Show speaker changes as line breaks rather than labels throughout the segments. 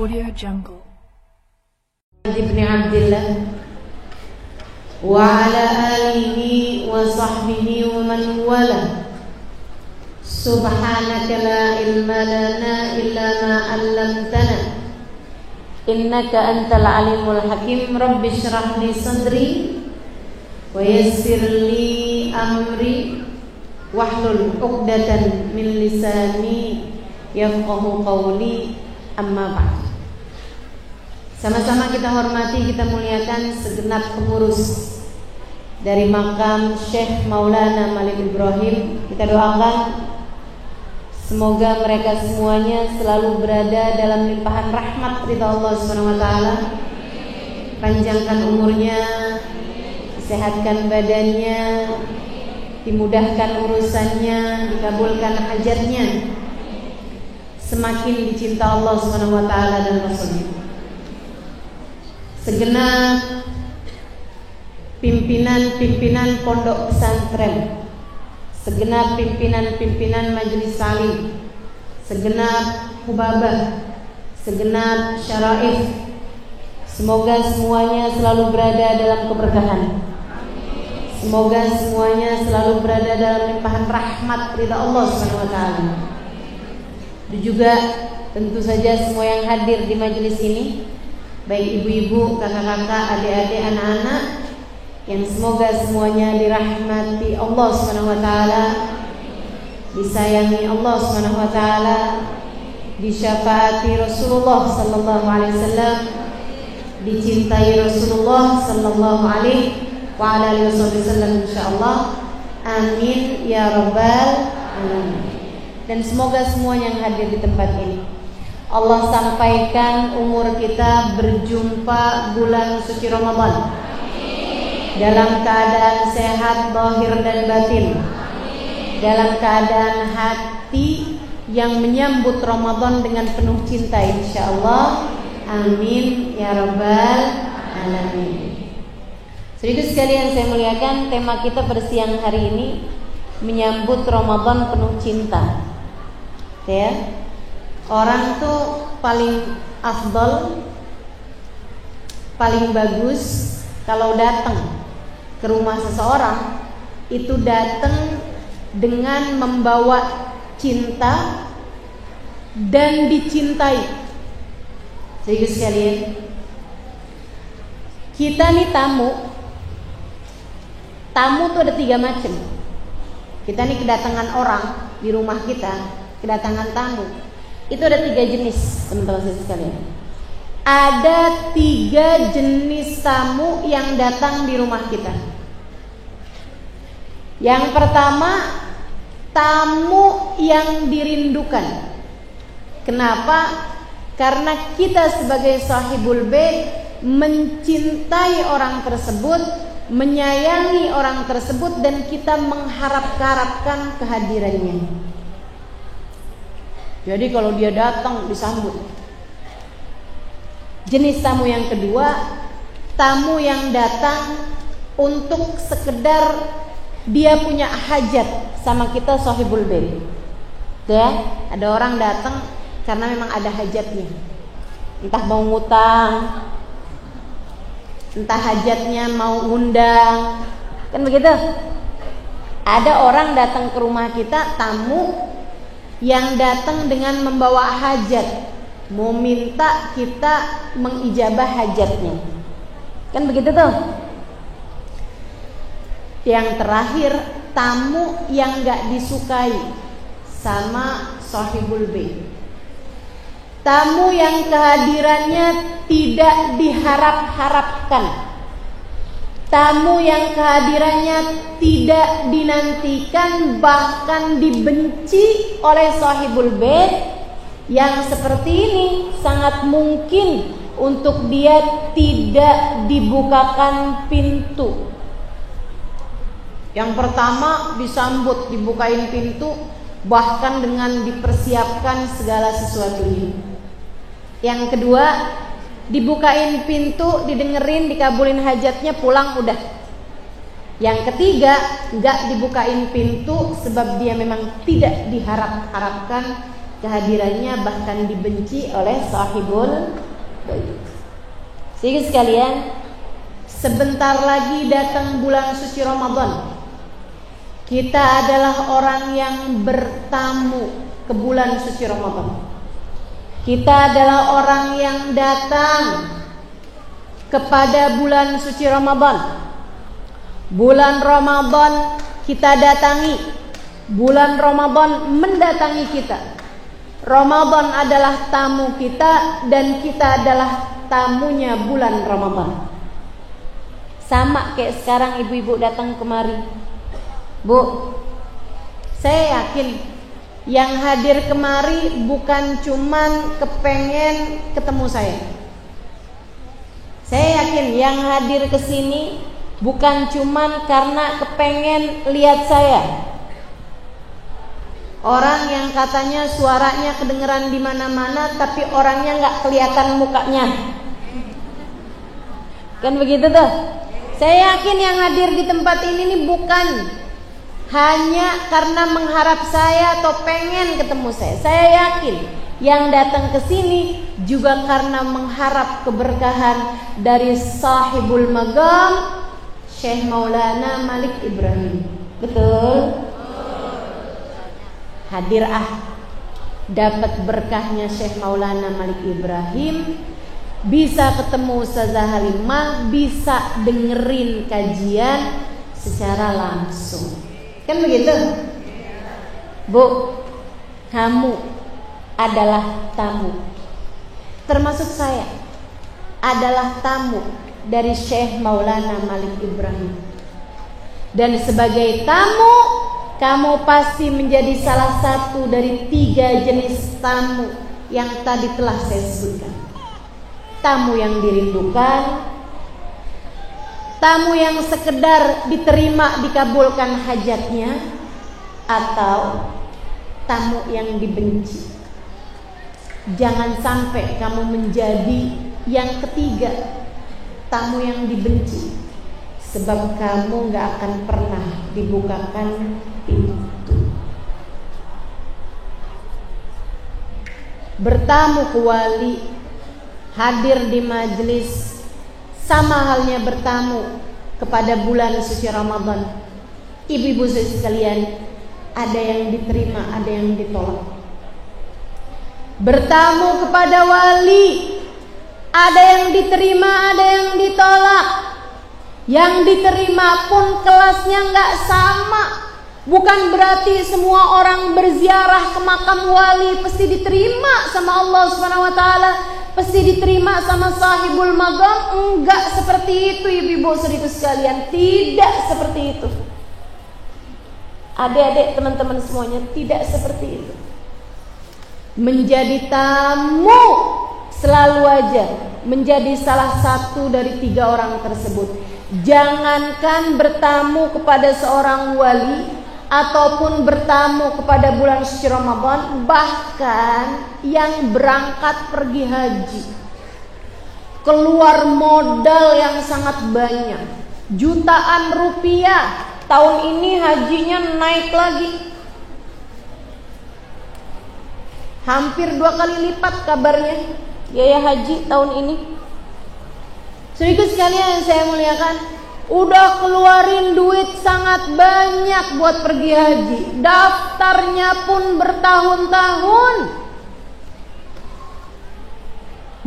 Audio Jungle.
Ibn Abdillah wa ala alihi wa sahbihi wa man wala. Subhanaka la ilma lana illa ma 'allamtana innaka antal alimul hakim. Rabbi shrah li sadri wa yassir li amri wahlul 'uqdatan min lisani yafqahu qawli. Amma ba'd. Sama-sama kita hormati, kita muliakan segenap pengurus dari makam Syekh Maulana Malik Ibrahim. Kita doakan semoga mereka semuanya selalu berada dalam limpahan rahmat ridha Allah Subhanahu wa taala. Panjangkan umurnya, sehatkan badannya, dimudahkan urusannya, dikabulkan hajatnya, semakin dicinta Allah Subhanahu wa taala dan Rasulnya. Segenap pimpinan-pimpinan pondok pesantren, segenap pimpinan-pimpinan majelis salim, segenap hubabah, segenap syaraif, semoga semuanya selalu berada dalam keberkahan. Semoga semuanya selalu berada dalam limpahan rahmat ridha Allah Subhanahu wa taala. Dan juga tentu saja semua yang hadir di majelis ini, baik ibu-ibu, kakak-kakak, adik-adik, anak-anak, yang semoga semuanya dirahmati Allah Subhanahu wa taala, disayangi Allah Subhanahu wa taala, disyafaati Rasulullah sallallahu alaihi wasallam, dicintai Rasulullah sallallahu alaihi wa ala alihi wasallam insyaallah. Amin ya rabbal alamin. Dan semoga semua yang hadir di tempat ini Allah sampaikan umur kita berjumpa bulan suci Ramadan dalam keadaan sehat zahir dan batin, dalam keadaan hati yang menyambut Ramadan dengan penuh cinta insyaallah. Amin ya rabbal alamin. Saudara sekalian saya muliakan, tema kita pada siang hari ini menyambut Ramadan penuh cinta. Ya, orang tuh paling afdol, paling bagus kalau datang ke rumah seseorang itu datang dengan membawa cinta dan dicintai. Jadi sekalian, kita nih tamu tuh ada 3 macam. Kita nih kedatangan orang di rumah kita, kedatangan tamu. Itu ada 3 jenis, teman-teman sekalian. Ada 3 jenis tamu yang datang di rumah kita. Yang pertama, tamu yang dirindukan. Kenapa? Karena kita sebagai sahibul bait mencintai orang tersebut, menyayangi orang tersebut, dan kita mengharap-harapkan kehadirannya. Jadi kalau dia datang disambut. Jenis tamu yang kedua, tamu yang datang untuk sekedar dia punya hajat sama kita sahibul bait. Ya, ada orang datang karena memang ada hajatnya. Entah mau ngutang, entah hajatnya mau undang. Kan begitu? Ada orang datang ke rumah kita, tamu yang datang dengan membawa hajat, mau minta kita mengijabah hajatnya. Kan begitu tuh. Yang terakhir, tamu yang gak disukai sama sahibul bait. Tamu yang kehadirannya tidak diharap-harapkan. Tamu yang kehadirannya tidak dinantikan, bahkan dibenci oleh sahibul bait. Yang seperti ini sangat mungkin untuk dia tidak dibukakan pintu. Yang pertama disambut, dibukain pintu, bahkan dengan dipersiapkan segala sesuatunya. Yang kedua, dibukain pintu, didengerin, dikabulin hajatnya, pulang udah. Yang ketiga, gak dibukain pintu sebab dia memang tidak diharap-harapkan kehadirannya bahkan dibenci oleh sahibul bait. Sehingga sekalian, sebentar lagi datang bulan suci Ramadan. Kita adalah orang yang bertamu ke bulan suci Ramadan. Kita adalah orang yang datang kepada bulan suci Ramadan. Bulan Ramadan kita datangi. Bulan Ramadan mendatangi kita. Ramadan adalah tamu kita dan kita adalah tamunya bulan Ramadan. Sama kayak sekarang ibu-ibu datang kemari. Bu, saya yakin yang hadir kemari bukan cuman kepengen ketemu saya. Saya yakin yang hadir ke sini bukan cuman karena kepengen lihat saya. Orang yang katanya suaranya kedengeran di mana-mana tapi orangnya nggak kelihatan mukanya. Kan begitu tuh. Saya yakin yang hadir di tempat ini nih bukan hanya karena mengharap saya atau pengen ketemu saya. Saya yakin yang datang ke sini juga karena mengharap keberkahan dari sahibul magam Syekh Maulana Malik Ibrahim. Betul? Hadir dapat berkahnya Syekh Maulana Malik Ibrahim, bisa ketemu Ustazah Halimah, bisa dengerin kajian secara langsung. Kan begitu? Bu, kamu adalah tamu. Termasuk saya adalah tamu dari Syekh Maulana Malik Ibrahim. Dan sebagai tamu, kamu pasti menjadi salah satu dari 3 jenis tamu yang tadi telah saya sebutkan. Tamu yang dirindukan, tamu yang sekedar diterima dikabulkan hajatnya, atau tamu yang dibenci. Jangan sampai kamu menjadi yang ketiga, tamu yang dibenci, sebab kamu gak akan pernah dibukakan pintu. Bertamu ke wali, hadir di majelis, sama halnya bertamu kepada bulan suci Ramadan. Ibu-ibu sekalian, ada yang diterima, ada yang ditolak. Bertamu kepada wali, ada yang diterima, ada yang ditolak. Yang diterima pun kelasnya nggak sama. Bukan berarti semua orang berziarah ke makam wali pasti diterima sama Allah Subhanahu wa taala, pasti diterima sama sahibul magam. Enggak seperti itu, ibu-ibu saudaraku sekalian. Tidak seperti itu. Adik-adik, teman-teman semuanya, tidak seperti itu. Menjadi tamu selalu aja menjadi salah satu dari 3 orang tersebut. Jangankan bertamu kepada seorang wali ataupun bertamu kepada bulan suci Ramadan, bahkan yang berangkat pergi haji keluar modal yang sangat banyak, jutaan rupiah. Tahun ini hajinya naik lagi, hampir 2 kali lipat kabarnya biaya haji tahun ini. Saudaraku sekalian yang saya muliakan, udah keluarin duit sangat banyak buat pergi haji, daftarnya pun bertahun-tahun,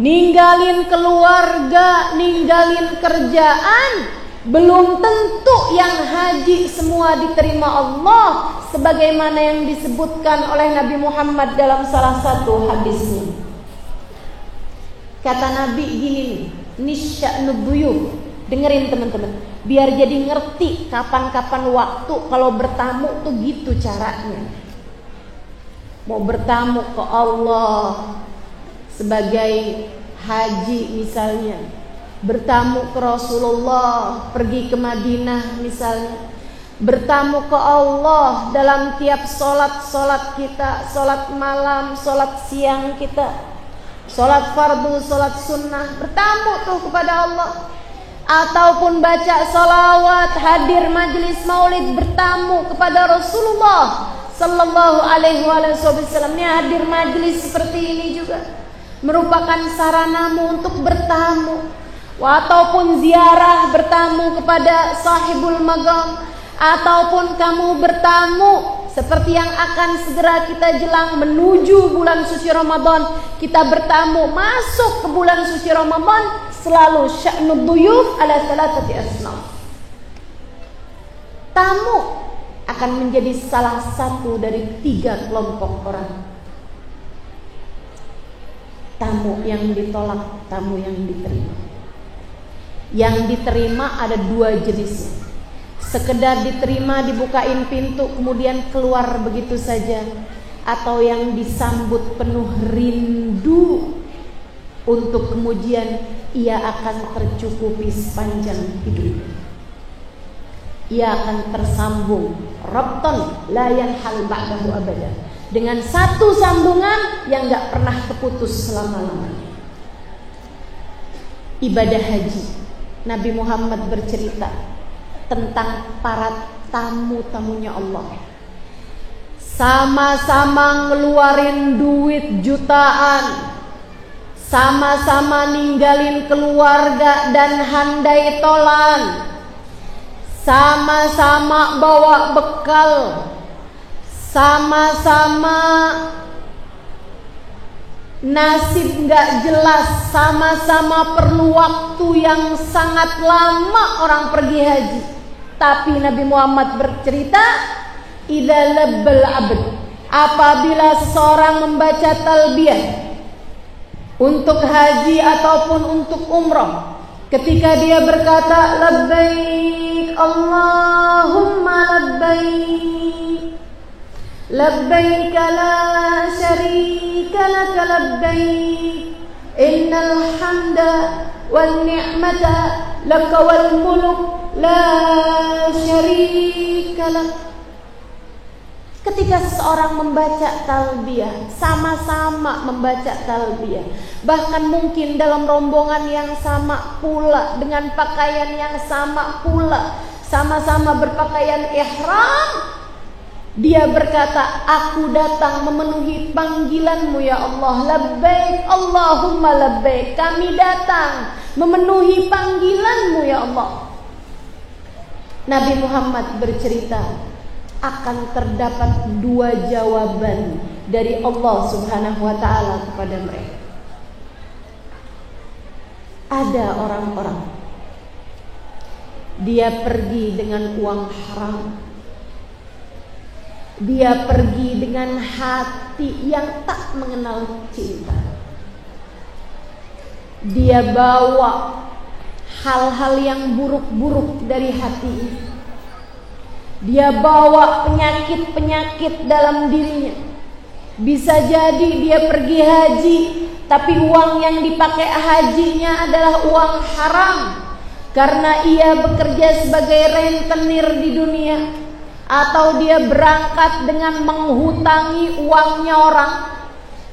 ninggalin keluarga, ninggalin kerjaan. Belum tentu yang haji semua diterima Allah, sebagaimana yang disebutkan oleh Nabi Muhammad dalam salah satu hadisnya. Kata Nabi gini, nisya'nu buyuh. Dengerin teman-teman, biar jadi ngerti kapan-kapan waktu kalau bertamu tuh gitu caranya. Mau bertamu ke Allah sebagai haji misalnya, bertamu ke Rasulullah, pergi ke Madinah misalnya, bertamu ke Allah dalam tiap solat kita, solat malam, solat siang kita, solat fardu, solat sunnah, bertamu tuh kepada Allah. Ataupun baca salawat, hadir majelis maulid, bertamu kepada Rasulullah Sallallahu alaihi wasallam. Ini hadir majlis seperti ini juga merupakan saranamu untuk bertamu, ataupun ziarah bertamu kepada sahibul maqam, ataupun kamu bertamu seperti yang akan segera kita jelang menuju bulan suci Ramadan. Kita bertamu masuk ke bulan suci Ramadan, selalu sya'nud duyuf ala salatati asnaf. Tamu akan menjadi salah satu dari 3 kelompok orang. Tamu yang ditolak, tamu yang diterima. Yang diterima ada 2 jenis. Sekedar diterima, dibukain pintu kemudian keluar begitu saja, atau yang disambut penuh rindu untuk kemudian ia akan tercukupi sepanjang hidup. Ia akan tersambung rabtan la yanhal ba'dahu abada, dengan satu sambungan yang gak pernah terputus selama-lamanya. Ibadah haji, Nabi Muhammad bercerita tentang para tamu-tamunya Allah. Sama-sama ngeluarin duit jutaan, sama-sama ninggalin keluarga dan handai tolan, sama-sama bawa bekal, sama-sama nasib gak jelas, sama-sama perlu waktu yang sangat lama orang pergi haji. Tapi Nabi Muhammad bercerita, idza labbal abd, apabila seseorang membaca talbiyah untuk haji ataupun untuk umrah, ketika dia berkata labbaik Allahumma labbaik, labbaik la syarika laka labbaik, innal hamda wan ni'mata laka wal mulk la syarika lak. Ketika seseorang membaca talbiyah, sama-sama membaca talbiyah, bahkan mungkin dalam rombongan yang sama pula, dengan pakaian yang sama pula, sama-sama berpakaian ihram, dia berkata, aku datang memenuhi panggilanmu ya Allah. Labbaik Allahumma labbaik, kami datang memenuhi panggilanmu ya Allah. Nabi Muhammad bercerita, akan terdapat 2 jawaban dari Allah Subhanahu wa ta'ala kepada mereka. Ada orang-orang, dia pergi dengan uang haram, dia pergi dengan hati yang tak mengenal cinta, dia bawa hal-hal yang buruk-buruk dari hati, dia bawa penyakit-penyakit dalam dirinya. Bisa jadi dia pergi haji, tapi uang yang dipakai hajinya adalah uang haram, karena ia bekerja sebagai rentenir di dunia, atau dia berangkat dengan menghutangi uangnya orang.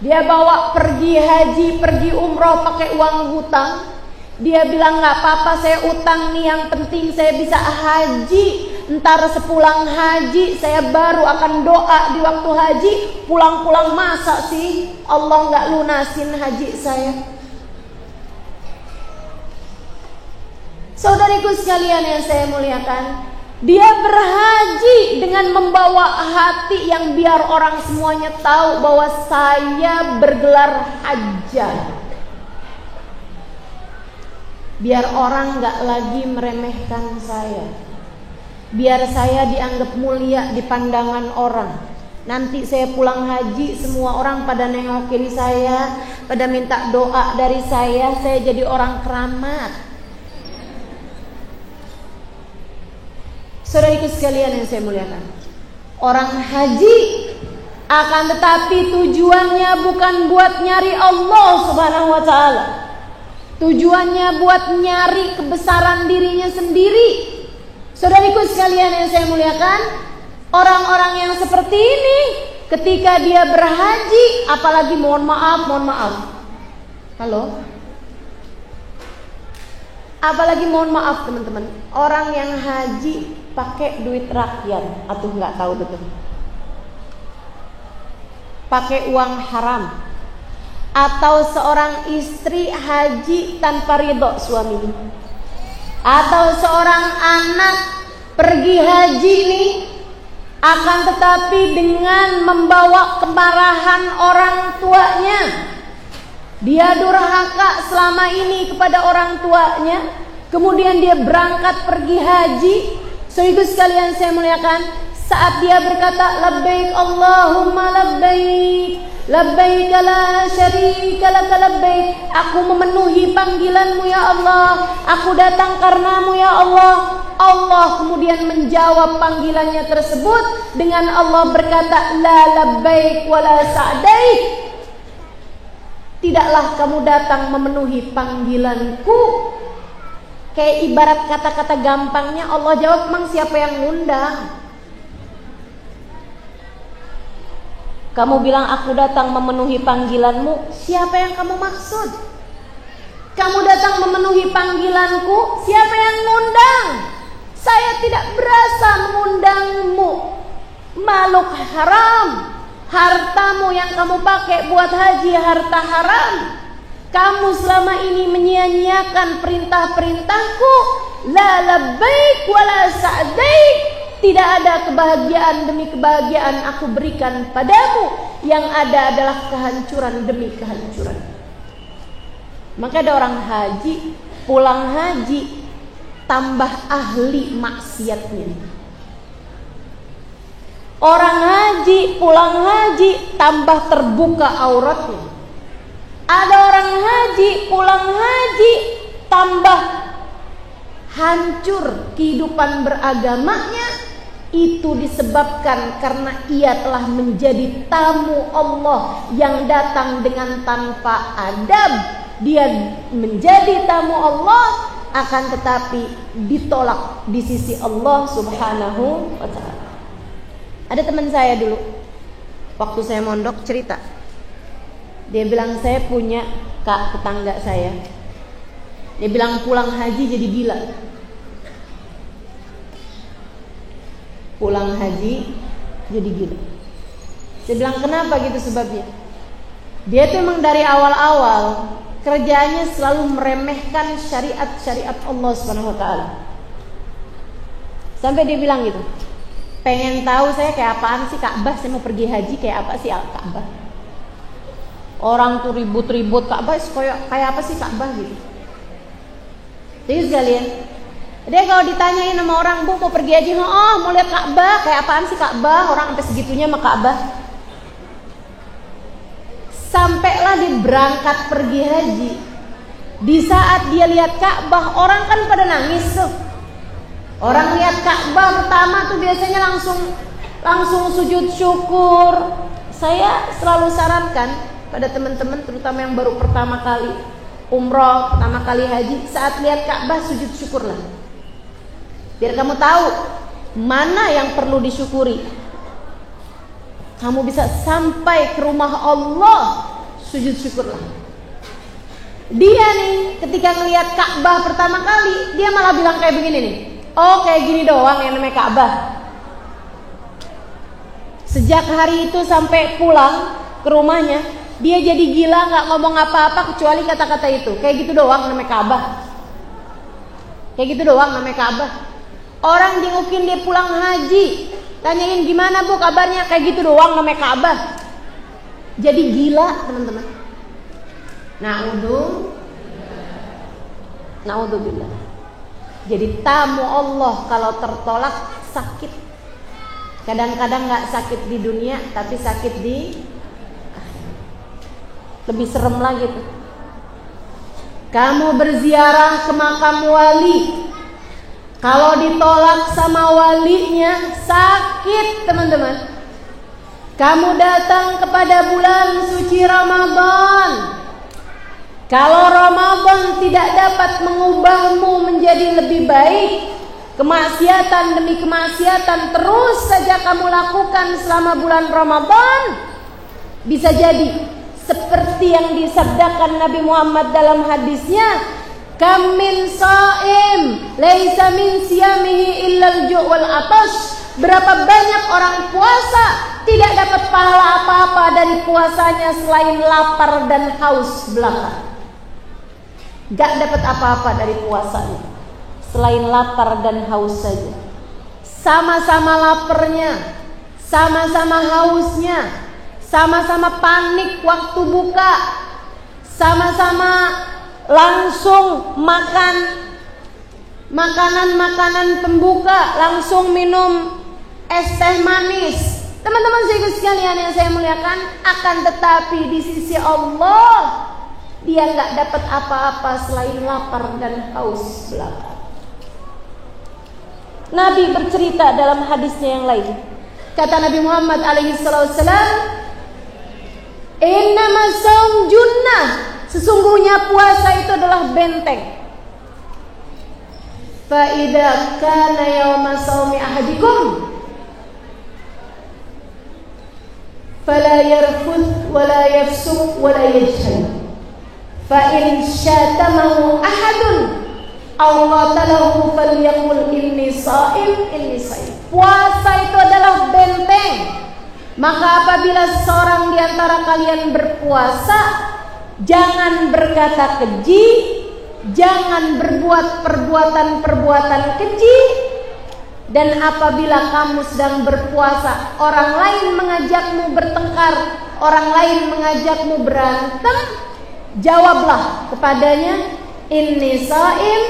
Dia bawa pergi haji, pergi umroh pakai uang hutang. Dia bilang gak apa-apa, saya utang nih, yang penting saya bisa haji. Ntar sepulang haji saya baru akan doa di waktu haji. Pulang-pulang masa sih Allah gak lunasin haji saya? Saudariku sekalian yang saya muliakan, dia berhaji dengan membawa hati yang biar orang semuanya tahu bahwa saya bergelar hajjah. Biar orang gak lagi meremehkan saya, biar saya dianggap mulia di pandangan orang. Nanti saya pulang haji, semua orang pada nengokin saya, pada minta doa dari saya jadi orang keramat. Saudariku sekalian yang saya muliakan, orang haji akan tetapi tujuannya bukan buat nyari Allah Subhanahu wa ta'ala. Tujuannya buat nyari kebesaran dirinya sendiri. Saudariku sekalian yang saya muliakan, orang-orang yang seperti ini ketika dia berhaji, apalagi mohon maaf, halo, apalagi mohon maaf teman-teman, orang yang haji pakai duit rakyat, atuh nggak tahu betul. pakai uang haram, atau seorang istri haji tanpa ridho suaminya, atau seorang anak pergi haji nih, akan tetapi dengan membawa kemarahan orang tuanya, dia durhaka selama ini kepada orang tuanya, kemudian dia berangkat pergi haji. Sekaligus sekalian saya muliakan, saat dia berkata labbaik Allahumma labbaik, labbaik la syarika laka labbaik, aku memenuhi panggilanmu ya Allah, aku datang karenamu ya Allah. Allah kemudian menjawab panggilannya tersebut dengan Allah berkata la labbaik wa la sa'daik, tidaklah kamu datang memenuhi panggilanku. Kayak ibarat kata-kata gampangnya Allah jawab, emang siapa yang ngundang? Kamu bilang aku datang memenuhi panggilanmu, siapa yang kamu maksud? Kamu datang memenuhi panggilanku, siapa yang ngundang? Saya tidak berasa mengundangmu. Makhluk haram, hartamu yang kamu pakai buat haji harta haram. Kamu selama ini menyia-nyiakan perintah-perintahku. La labbaik wa la sa'daik, tidak ada kebahagiaan demi kebahagiaan aku berikan padamu. Yang ada adalah kehancuran demi kehancuran. Maka ada orang haji, pulang haji tambah ahli maksiatnya. Orang haji, pulang haji tambah terbuka auratnya. Ada orang haji, pulang haji tambah hancur kehidupan beragamanya. Itu disebabkan karena ia telah menjadi tamu Allah yang datang dengan tanpa adab. Dia menjadi tamu Allah, akan tetapi ditolak di sisi Allah Subhanahu wa ta'ala. Ada teman saya dulu, waktu saya mondok, cerita. Dia bilang, saya punya kak tetangga saya. Dia bilang pulang haji jadi gila. Pulang haji jadi gila. Saya bilang, kenapa gitu sebabnya? Dia tuh emang dari awal-awal kerjanya selalu meremehkan syariat-syariat Allah Subhanahu wa ta'ala. Sampai dia bilang gitu, pengen tahu saya kayak apaan sih Ka'bah, saya mau pergi haji kayak apa sih Ka'bah. Orang tuh ribut-ribut Ka'bah kayak apa sih Ka'bah gitu. Jadi sekalian, dia kalau ditanyain sama orang, Bu mau pergi haji, oh mau lihat Ka'bah, kayak apaan sih Ka'bah, orang sampai segitunya sama Ka'bah. Sampailah dia berangkat pergi haji. Di saat dia lihat Ka'bah, orang kan pada nangis tuh. Orang lihat Ka'bah pertama tuh biasanya langsung sujud syukur. Saya selalu sarankan pada teman-teman, terutama yang baru pertama kali umroh, pertama kali haji, saat lihat Ka'bah sujud syukurlah. Biar kamu tahu mana yang perlu disyukuri. Kamu bisa sampai ke rumah Allah, sujud syukurlah. Dia nih ketika ngelihat Ka'bah pertama kali, dia malah bilang kayak begini nih, oh kayak gini doang yang namanya Ka'bah. Sejak hari itu sampai pulang ke rumahnya, dia jadi gila, gak ngomong apa-apa kecuali kata-kata itu. Kayak gitu doang namanya Ka'bah. Kayak gitu doang namanya Ka'bah. Orang jengukin dia pulang haji, tanyain gimana Bu kabarnya, kayak gitu doang namanya Ka'bah. Jadi gila teman-teman. Na'udzubillah. Jadi tamu Allah kalau tertolak sakit. Kadang-kadang gak sakit di dunia, tapi sakit di lebih serem lagi tuh. Kamu berziarah ke makam wali, kalau ditolak sama walinya sakit teman-teman. Kamu datang kepada bulan suci Ramadan, kalau Ramadan tidak dapat mengubahmu menjadi lebih baik, kemaksiatan demi kemaksiatan terus saja kamu lakukan selama bulan Ramadan, bisa jadi seperti yang disabdakan Nabi Muhammad dalam hadisnya, kam min shaim laisa min siyamihi illal ju' wal atash. Berapa banyak orang puasa tidak dapat pahala apa-apa dari puasanya selain lapar dan haus belaka. Gak dapat apa-apa dari puasanya selain lapar dan haus saja. Sama-sama laparnya, sama-sama hausnya, sama-sama panik waktu buka, sama-sama langsung makan makanan-makanan pembuka, langsung minum es teh manis. Teman-teman sekalian yang saya muliakan, akan tetapi di sisi Allah dia nggak dapat apa-apa selain lapar dan haus belaka. Nabi bercerita dalam hadisnya yang lain. Kata Nabi Muhammad alaihi wasallam, "Innama shaum junnah." Sesungguhnya puasa itu adalah benteng. Fa idza kana yauma shaumi ahadikum fala yarfuth wala yafsuq wala yajhal. Fa in syatamahu ahadun aw qatalahu falyaqul inni sha'im inni sha'im. Puasa itu adalah benteng. Maka apabila seorang di antara kalian berpuasa, jangan berkata keji, jangan berbuat perbuatan-perbuatan keji. Dan apabila kamu sedang berpuasa, orang lain mengajakmu bertengkar, orang lain mengajakmu berantem, jawablah kepadanya, inni sha'im,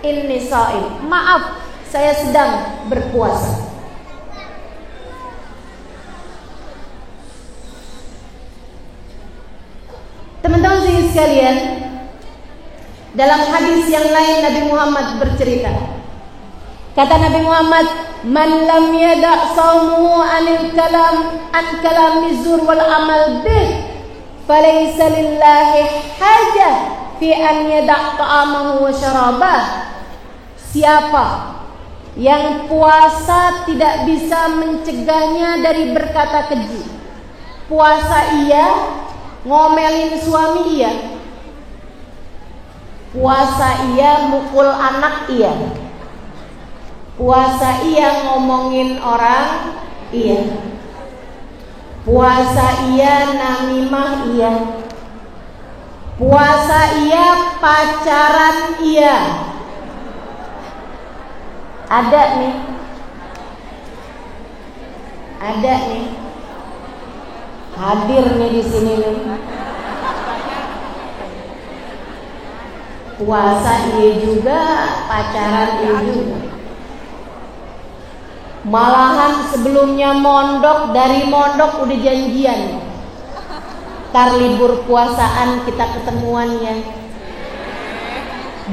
inni sha'im. Maaf, saya sedang berpuasa. Teman-teman sekalian, dalam hadis yang lain Nabi Muhammad bercerita. Kata Nabi Muhammad, "Man lam yada' shaumuhu anil kalam an kalami zur wal amal bih, falaysa lillahi hajah fi an yada' ta'amahu wa syarabah." Siapa yang puasa tidak bisa mencegahnya dari berkata keji. Puasa iya, ngomelin suami iya. Puasa iya, mukul anak iya. Puasa iya, ngomongin orang iya. Puasa iya, namimah iya. Puasa iya, pacaran iya. Ada nih. Hadir nih di sini nih. Puasa iya juga, pacaran iya juga. Malahan sebelumnya mondok, dari mondok udah janjian. Ntar libur puasaan kita ketemuan ya.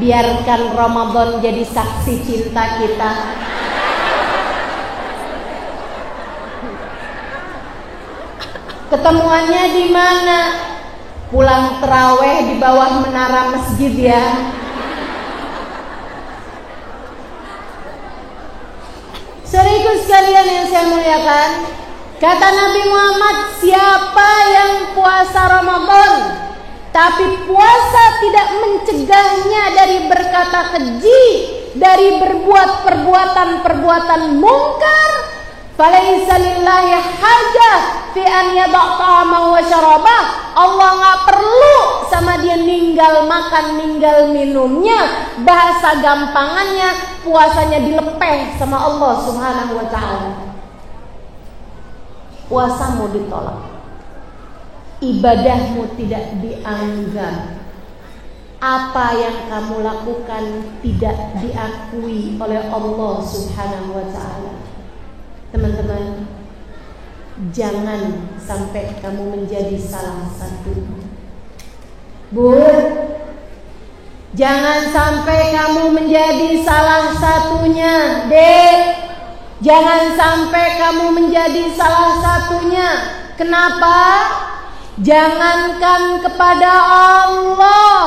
Biarkan Ramadan jadi saksi cinta kita. Ketemuannya di mana? Pulang terawih di bawah menara masjid ya. Saudaraku sekalian yang saya muliakan, kata Nabi Muhammad, siapa yang puasa Ramadan tapi puasa tidak mencegahnya dari berkata keji, dari berbuat perbuatan-perbuatan mungkar, falaysa lillahi hajah fi an yada' ta'amahu wa syarabah. Allah enggak perlu sama dia ninggal makan, ninggal minumnya. Bahasa gampangannya, puasanya dilepeh sama Allah Subhanahu wa ta'ala. Puasamu ditolak, ibadahmu tidak dianggap, apa yang kamu lakukan tidak diakui oleh Allah Subhanahu wa ta'ala. Teman-teman, jangan sampai kamu menjadi salah satu. Bu, jangan sampai kamu menjadi salah satunya. Dek, jangan sampai kamu menjadi salah satunya. Kenapa? Jangankan kepada Allah,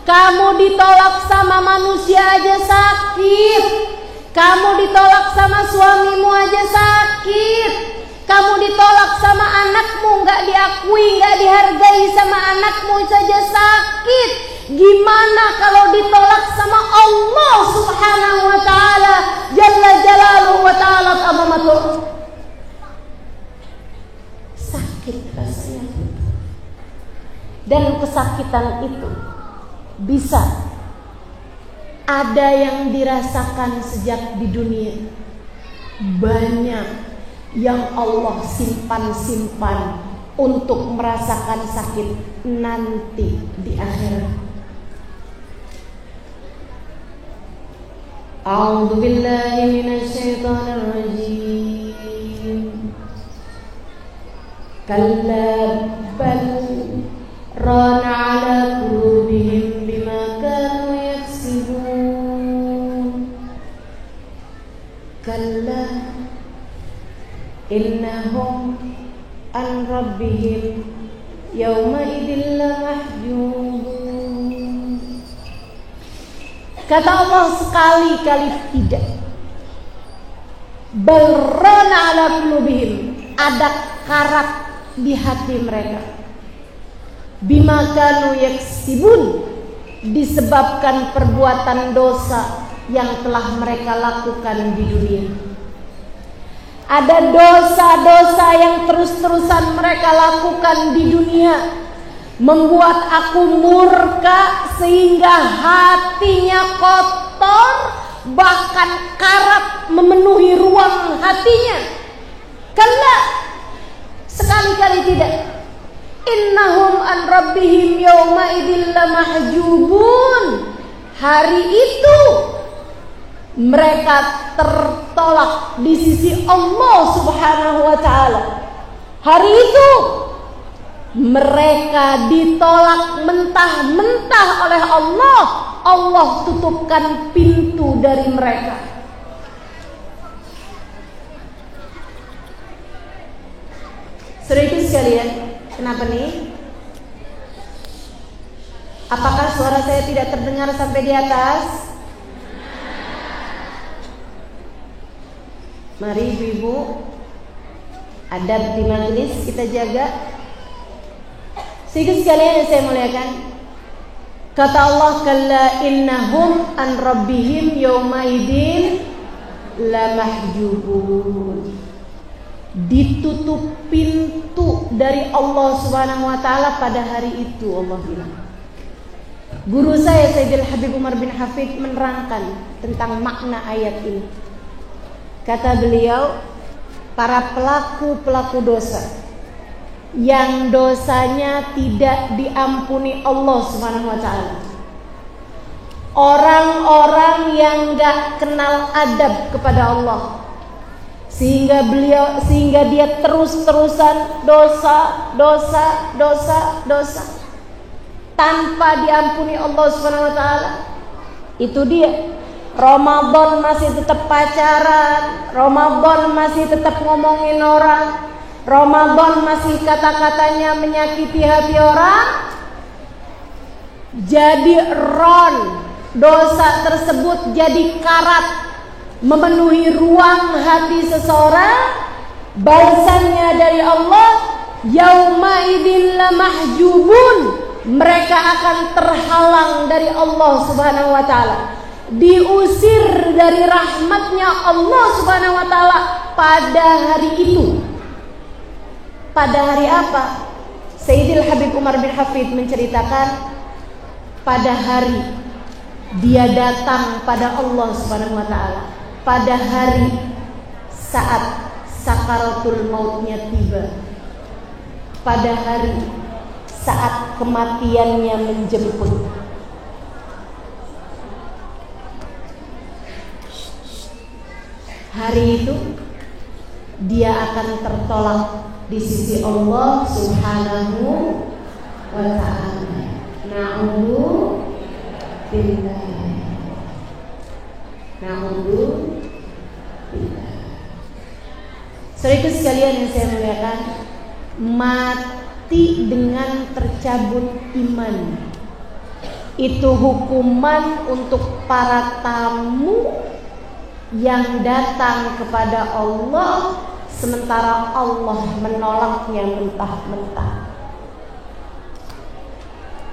kamu ditolak sama manusia aja sakit. Kamu ditolak sama suamimu aja sakit. Kamu ditolak sama anakmu, gak diakui, gak dihargai sama anakmu saja sakit. Gimana kalau ditolak sama Allah Subhanahu wa ta'ala Jalla jalaluhu wa ta'ala azamatuh. dan kesakitan itu bisa ada yang dirasakan sejak di dunia, banyak yang Allah simpan untuk merasakan sakit nanti di akhirat. A'udzu billahi minasy syaithanir rajim. Kalla bal rana 'ala qulubihim bima kanu yaksibun. Kalla innahum an rabbihim yawma idzin lamahjubun. Kata Allah sekali-kali tidak. Bal rana 'ala qulubihim, ada karat di hati mereka. Bima kanu yaksibun, disebabkan perbuatan dosa yang telah mereka lakukan di dunia. Ada dosa-dosa yang terus-terusan mereka lakukan di dunia, membuat aku murka sehingga hatinya kotor, bahkan karat memenuhi ruang hatinya. Kalla, sekali-kali tidak. Innahum an rabbihim yawma idzin lamahjubun. Hari itu mereka tertolak di sisi Allah Subhanahu wa taala. Hari itu mereka ditolak mentah-mentah oleh Allah. Allah tutupkan pintu dari mereka. Saudara sekalian, kenapa nih? Apakah suara saya tidak terdengar sampai di atas? Mari ibu-ibu, adab di majelis kita jaga. Saudara sekalian yang saya muliakan, kata Allah, kalla innahum an rabbihim yawma idzin lamahjubun. Ditutup pintu dari Allah Subhanahu wa taala pada hari itu. Allah bilang. Guru saya Sayyidil Habib Umar bin Hafid menerangkan tentang makna ayat ini. Kata beliau, para pelaku-pelaku dosa yang dosanya tidak diampuni Allah Subhanahu wa taala, orang-orang yang gak kenal adab kepada Allah, sehingga dia terus-terusan dosa tanpa diampuni Allah Subhanahu wa taala. Itu dia. Ramadan masih tetap pacaran, Ramadan masih tetap ngomongin orang, Ramadan masih kata-katanya menyakiti hati orang. Jadi dosa tersebut jadi karat memenuhi ruang hati seseorang. Balasannya dari Allah, yauma idzin lamahjubun, mereka akan terhalang dari Allah Subhanahu wa taala, diusir dari rahmatnya Allah Subhanahu wa taala pada hari itu. Pada hari apa? Sayyidil Habib Umar bin Hafid menceritakan, pada hari dia datang pada Allah Subhanahu wa taala, pada hari saat sakaratul mautnya tiba, pada hari saat kematiannya menjemput. Hari itu dia akan tertolak di sisi Allah Subhanahu wa ta'ala. Na'udzu billah. Saudara sekalian yang saya muliakan, mati dengan tercabut iman itu hukuman untuk para tamu yang datang kepada Allah, sementara Allah menolaknya mentah-mentah.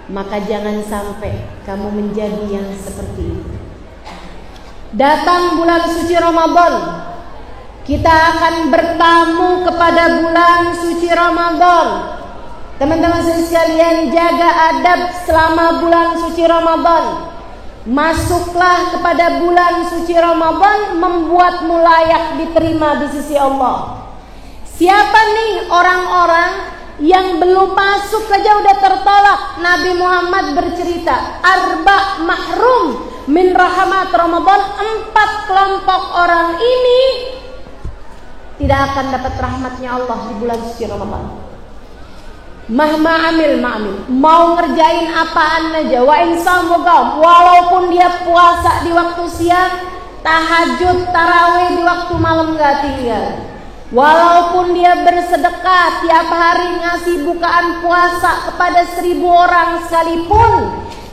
Maka jangan sampai kamu menjadi yang seperti itu. Datang bulan suci Ramadan, kita akan bertamu kepada bulan suci Ramadan. Teman-teman sekalian, jaga adab selama bulan suci Ramadan. Masuklah kepada bulan suci Ramadan membuatmu layak diterima di sisi Allah. Siapa nih orang-orang yang belum masuk aja udah tertolak? Nabi Muhammad bercerita, arba mahrum min rahmat Ramadan. 4 kelompok orang ini tidak akan dapat rahmatnya Allah di bulan suci Ramadan. Mahma amil ma'amil, mau ngerjain apaan aja, wa insam wagam, walaupun dia puasa di waktu siang, tahajud, tarawih di waktu malam gak tinggal, walaupun dia bersedekah tiap hari ngasih bukaan puasa kepada 1000 orang sekalipun,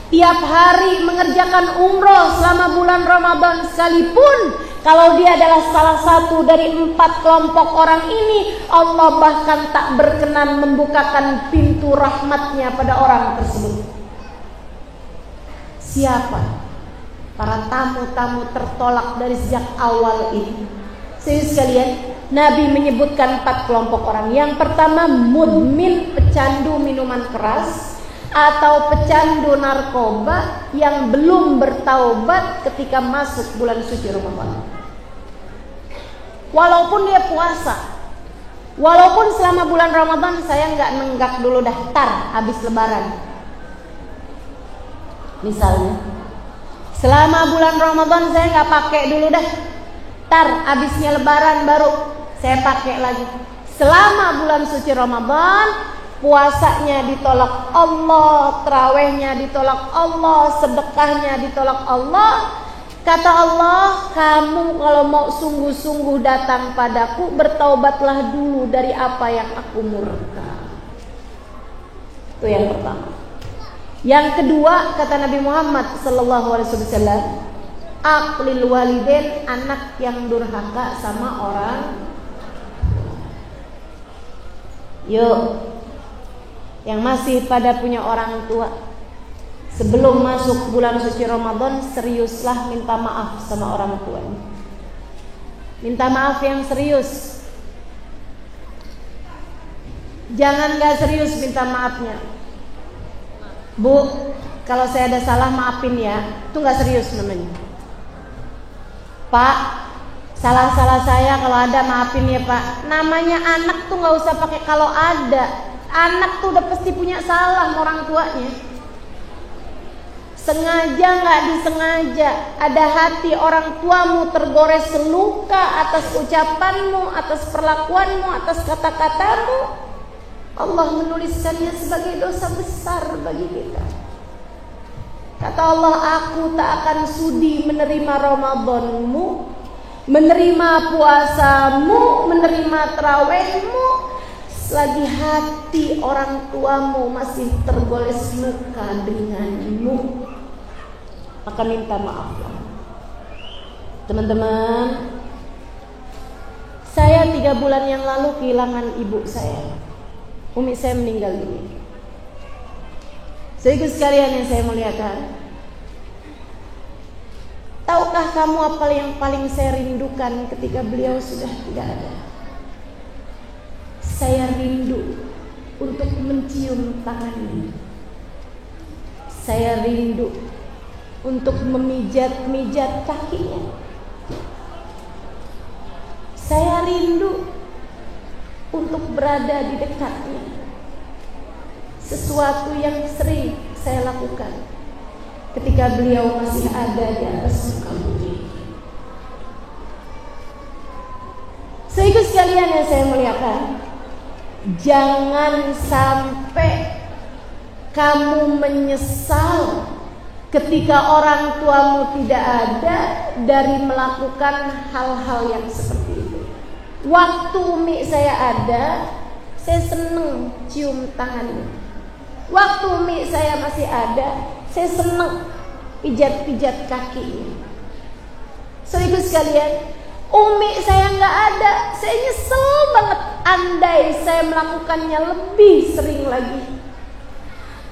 tiap hari mengerjakan umroh selama bulan Ramadan sekalipun, kalau dia adalah salah satu dari 4 kelompok orang ini, Allah bahkan tak berkenan membukakan pintu rahmatnya pada orang tersebut. Siapa? Para tamu-tamu tertolak dari sejak awal ini. Sekalian, Nabi menyebutkan 4 kelompok orang. Yang pertama, mudmin, pecandu minuman keras atau pecandu narkoba yang belum bertaubat ketika masuk bulan suci Ramadan. Walaupun dia puasa, walaupun selama bulan Ramadan saya nggak nenggak dulu daftar habis lebaran. Misalnya, selama bulan Ramadan saya nggak pakai dulu daftar, habisnya lebaran baru saya pakai lagi. Selama bulan suci Ramadan, puasanya ditolak Allah, tarawihnya ditolak Allah, sedekahnya ditolak Allah. Kata Allah, kamu kalau mau sungguh-sungguh datang padaku, bertaubatlah dulu dari apa yang aku murka. Itu yang pertama. Yang kedua, kata Nabi Muhammad SAW, aqlil walidain, anak yang durhaka sama orang. Yuk, yang masih pada punya orang tua, sebelum masuk bulan suci Ramadan, seriuslah minta maaf sama orang tuanya. Minta maaf yang serius. Jangan gak serius minta maafnya. Bu, kalau saya ada salah maafin ya. Itu gak serius namanya. Pak, salah-salah saya kalau ada maafin ya Pak. Namanya anak tuh gak usah pakai kalau ada. Anak tuh udah pasti punya salah sama orang tuanya. Sengaja nggak disengaja, ada hati orang tuamu tergores luka atas ucapanmu, atas perlakuanmu, atas kata-katamu, Allah menuliskannya sebagai dosa besar bagi kita. Kata Allah, aku tak akan sudi menerima Ramadanmu, menerima puasamu, menerima tarawihmu, selagi hati orang tuamu masih tergores luka denganmu. Maka minta maaflah. Teman-teman, saya 3 bulan yang lalu kehilangan ibu saya. Umi saya meninggal dunia. Saudara sekalian yang saya muliakan, tahukah kamu apa yang paling saya rindukan ketika beliau sudah tidak ada? Saya rindu untuk mencium tangannya. Saya rindu untuk memijat-mijat kakinya. Saya rindu untuk berada di dekatnya. Sesuatu yang sering saya lakukan ketika beliau masih ada di atas muka bumi. Saudara sekalian yang saya muliakan, jangan sampai kamu menyesal ketika orang tuamu tidak ada dari melakukan hal-hal yang seperti itu. Waktu umi saya ada, saya seneng cium tangannya. Waktu umi saya masih ada, saya seneng pijat-pijat kakinya. Saudara sekalian, umi saya nggak ada, saya nyesel banget. Andai saya melakukannya lebih sering lagi,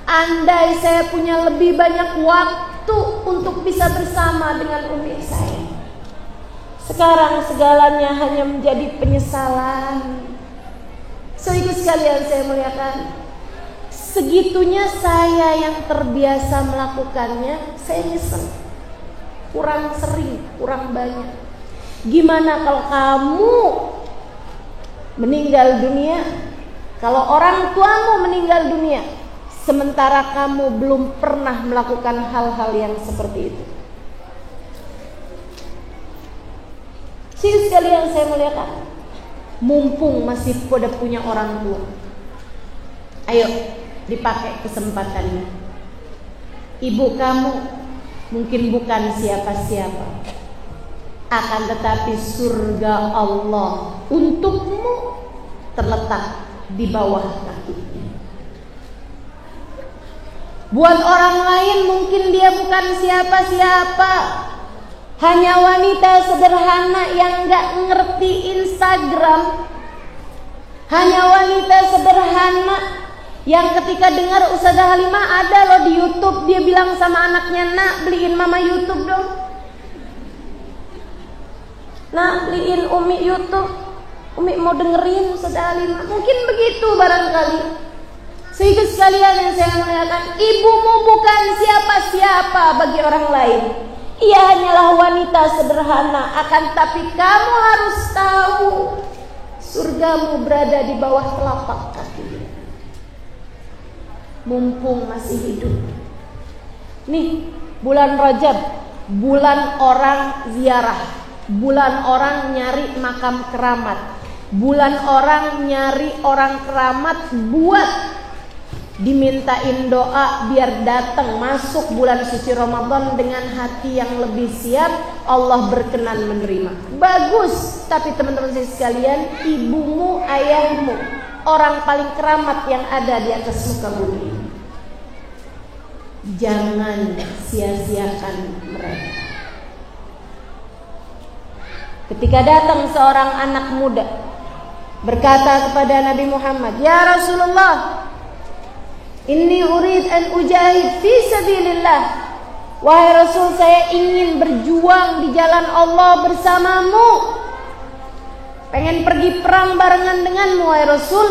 andai saya punya lebih banyak waktu untuk bisa bersama dengan umi saya. Sekarang segalanya hanya menjadi penyesalan. Saudara sekalian saya muliakan, segitunya saya yang terbiasa melakukannya, saya nyesel. Kurang sering, kurang banyak. Gimana kalau kamu meninggal dunia, kalau orang tuamu meninggal dunia, sementara kamu belum pernah melakukan hal-hal yang seperti itu? Sekali yang saya muliakan, mumpung masih pada punya orang tua, ayo dipakai kesempatannya. Ibu kamu mungkin bukan siapa-siapa, akan tetapi surga Allah untukmu terletak di bawah kakinya. Buat orang lain mungkin dia bukan siapa-siapa, hanya wanita sederhana yang gak ngerti Instagram, hanya wanita sederhana yang ketika dengar Ustazah Halimah ada loh di YouTube, dia bilang sama anaknya, nak beliin mama YouTube dong, nak beliin Umi YouTube, Umi mau dengerin Ustazah Halimah. Mungkin begitu barangkali. Sehingga sekalian yang saya muliakan, ibumu bukan siapa-siapa bagi orang lain. Ia hanyalah wanita sederhana, akan tapi kamu harus tahu surgamu berada di bawah telapak kaki. Mumpung masih hidup. Nih, bulan Rajab, bulan orang ziarah, bulan orang nyari makam keramat, bulan orang nyari orang keramat buat dimintain doa biar datang masuk bulan suci Ramadan dengan hati yang lebih siap, Allah berkenan menerima. Bagus, tapi teman-teman sekalian, ibumu, ayahmu, orang paling keramat yang ada di atas muka bumi, jangan sia-siakan mereka. Ketika datang seorang anak muda berkata kepada Nabi Muhammad, "Ya Rasulullah, inni urid an ujahid fi sabilillah." Wahai Rasul, saya ingin berjuang di jalan Allah bersamamu. Pengen pergi perang barengan denganmu wahai Rasul.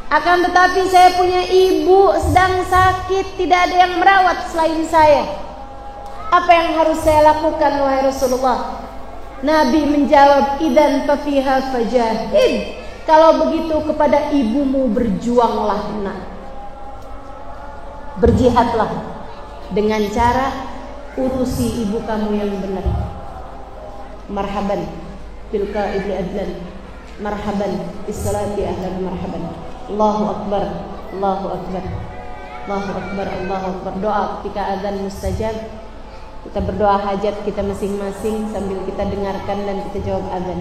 Akan tetapi saya punya ibu sedang sakit, tidak ada yang merawat selain saya. Apa yang harus saya lakukan wahai Rasulullah? Nabi menjawab, "Idzan fa fiha fajahid." Kalau begitu kepada ibumu berjuanglah nak. Berjihadlah dengan cara urusi ibu kamu yang benar. Marhaban bil qaidi adlan, marhaban bis salati ahlan marhaban. Allahu akbar, Allahu akbar, Allahu akbar, Allahu akbar. Doa ketika azan mustajab. Kita berdoa hajat kita masing-masing sambil kita dengarkan dan kita jawab azan.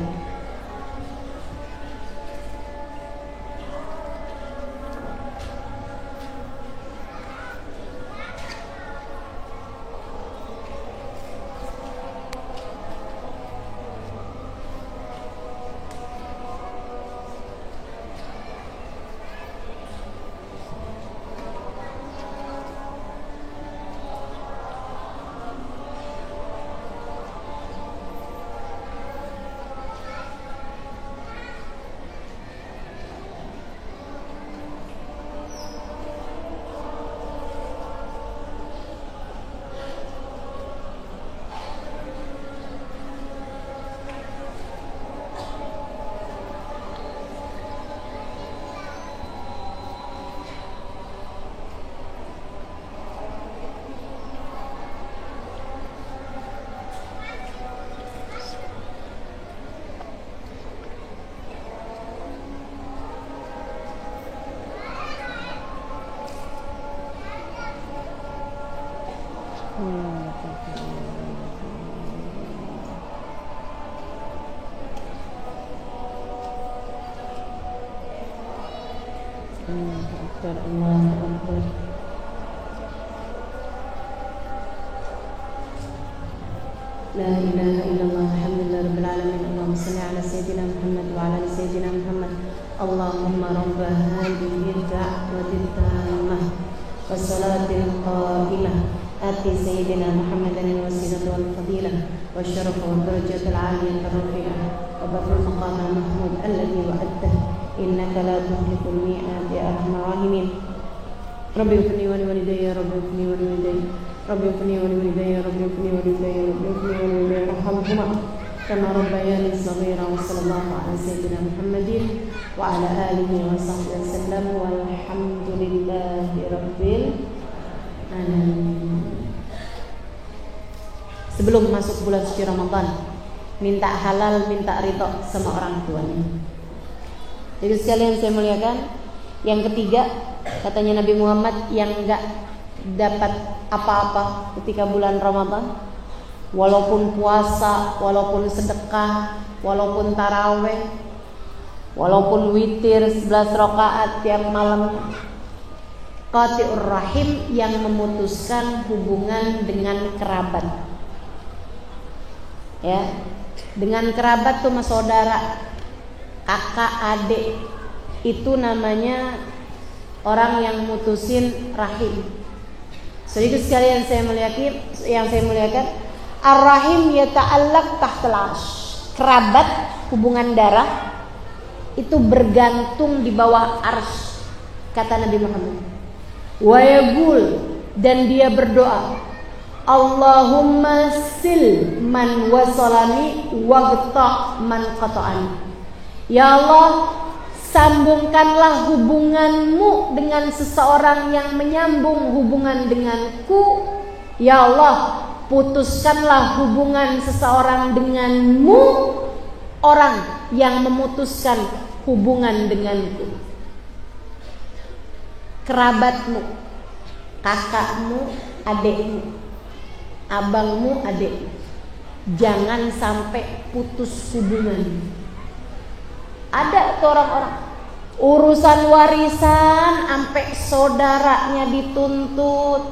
Allahu Akbar. La ilaha illallah, alhamdulillah rabbil alamin. Allahumma salli ala sayyidina Muhammad wa ala ali sayyidina Muhammad. Allahumma rabb hadhihi ad-da'wati at-tammah was-salatil qa'imah ati sayyidina Muhammadan al-wasilah wal fadilah wasyaraf wal darajat al-'aliyah ar-rafi'ah wa ba'dul maqam al-mahmud alladhi wa'adtahu innaka la tukhliful mi'ad ya arhamar rahimin. Rabbi ighfirli wa liwalidayya, Rabbi ighfirli wa liwalidayya, Rabbi ighfirli wa liwalidayya, Rabbi ighfirli wa liwalidayya, Rabbi ighfirli wa liwalidayya, warhamhuma kama rabbayani shaghira. Wa sallallahu ala sayyidina Muhammadin wa ala alihi wa sahbihi wasallam, walhamdulillahi rabbil alamin. Sebelum masuk bulan suci Ramadan, minta halal, minta ridho sama orang tuanya. Jadi sekalian saya muliakan, yang ketiga katanya Nabi Muhammad yang enggak dapat apa-apa ketika bulan Ramadan, walaupun puasa, walaupun sedekah, walaupun taraweh, walaupun witir 11 rakaat tiap malam, qati'ur rahim, yang memutuskan hubungan dengan kerabat. Ya, dengan kerabat tuh sama saudara, kakak, adik, itu namanya orang yang mutusin rahim. Jadi sekalian yang saya muliakan, ar-rahim yata'allaq tahtal 'arsy. Kerabat, hubungan darah itu bergantung di bawah arsy, kata Nabi Muhammad. Wa yaqul, dan dia berdoa, Allahumma sil man wasalani waqta' man qata'ani. Ya Allah, sambungkanlah hubunganmu dengan seseorang yang menyambung hubungan denganku. Ya Allah, putuskanlah hubungan seseorang denganmu, orang yang memutuskan hubungan denganku. Kerabatmu, kakakmu, adikmu, abangmu, adikmu, jangan sampai putus hubungan. Ada tuh orang-orang urusan warisan sampai saudaranya dituntut,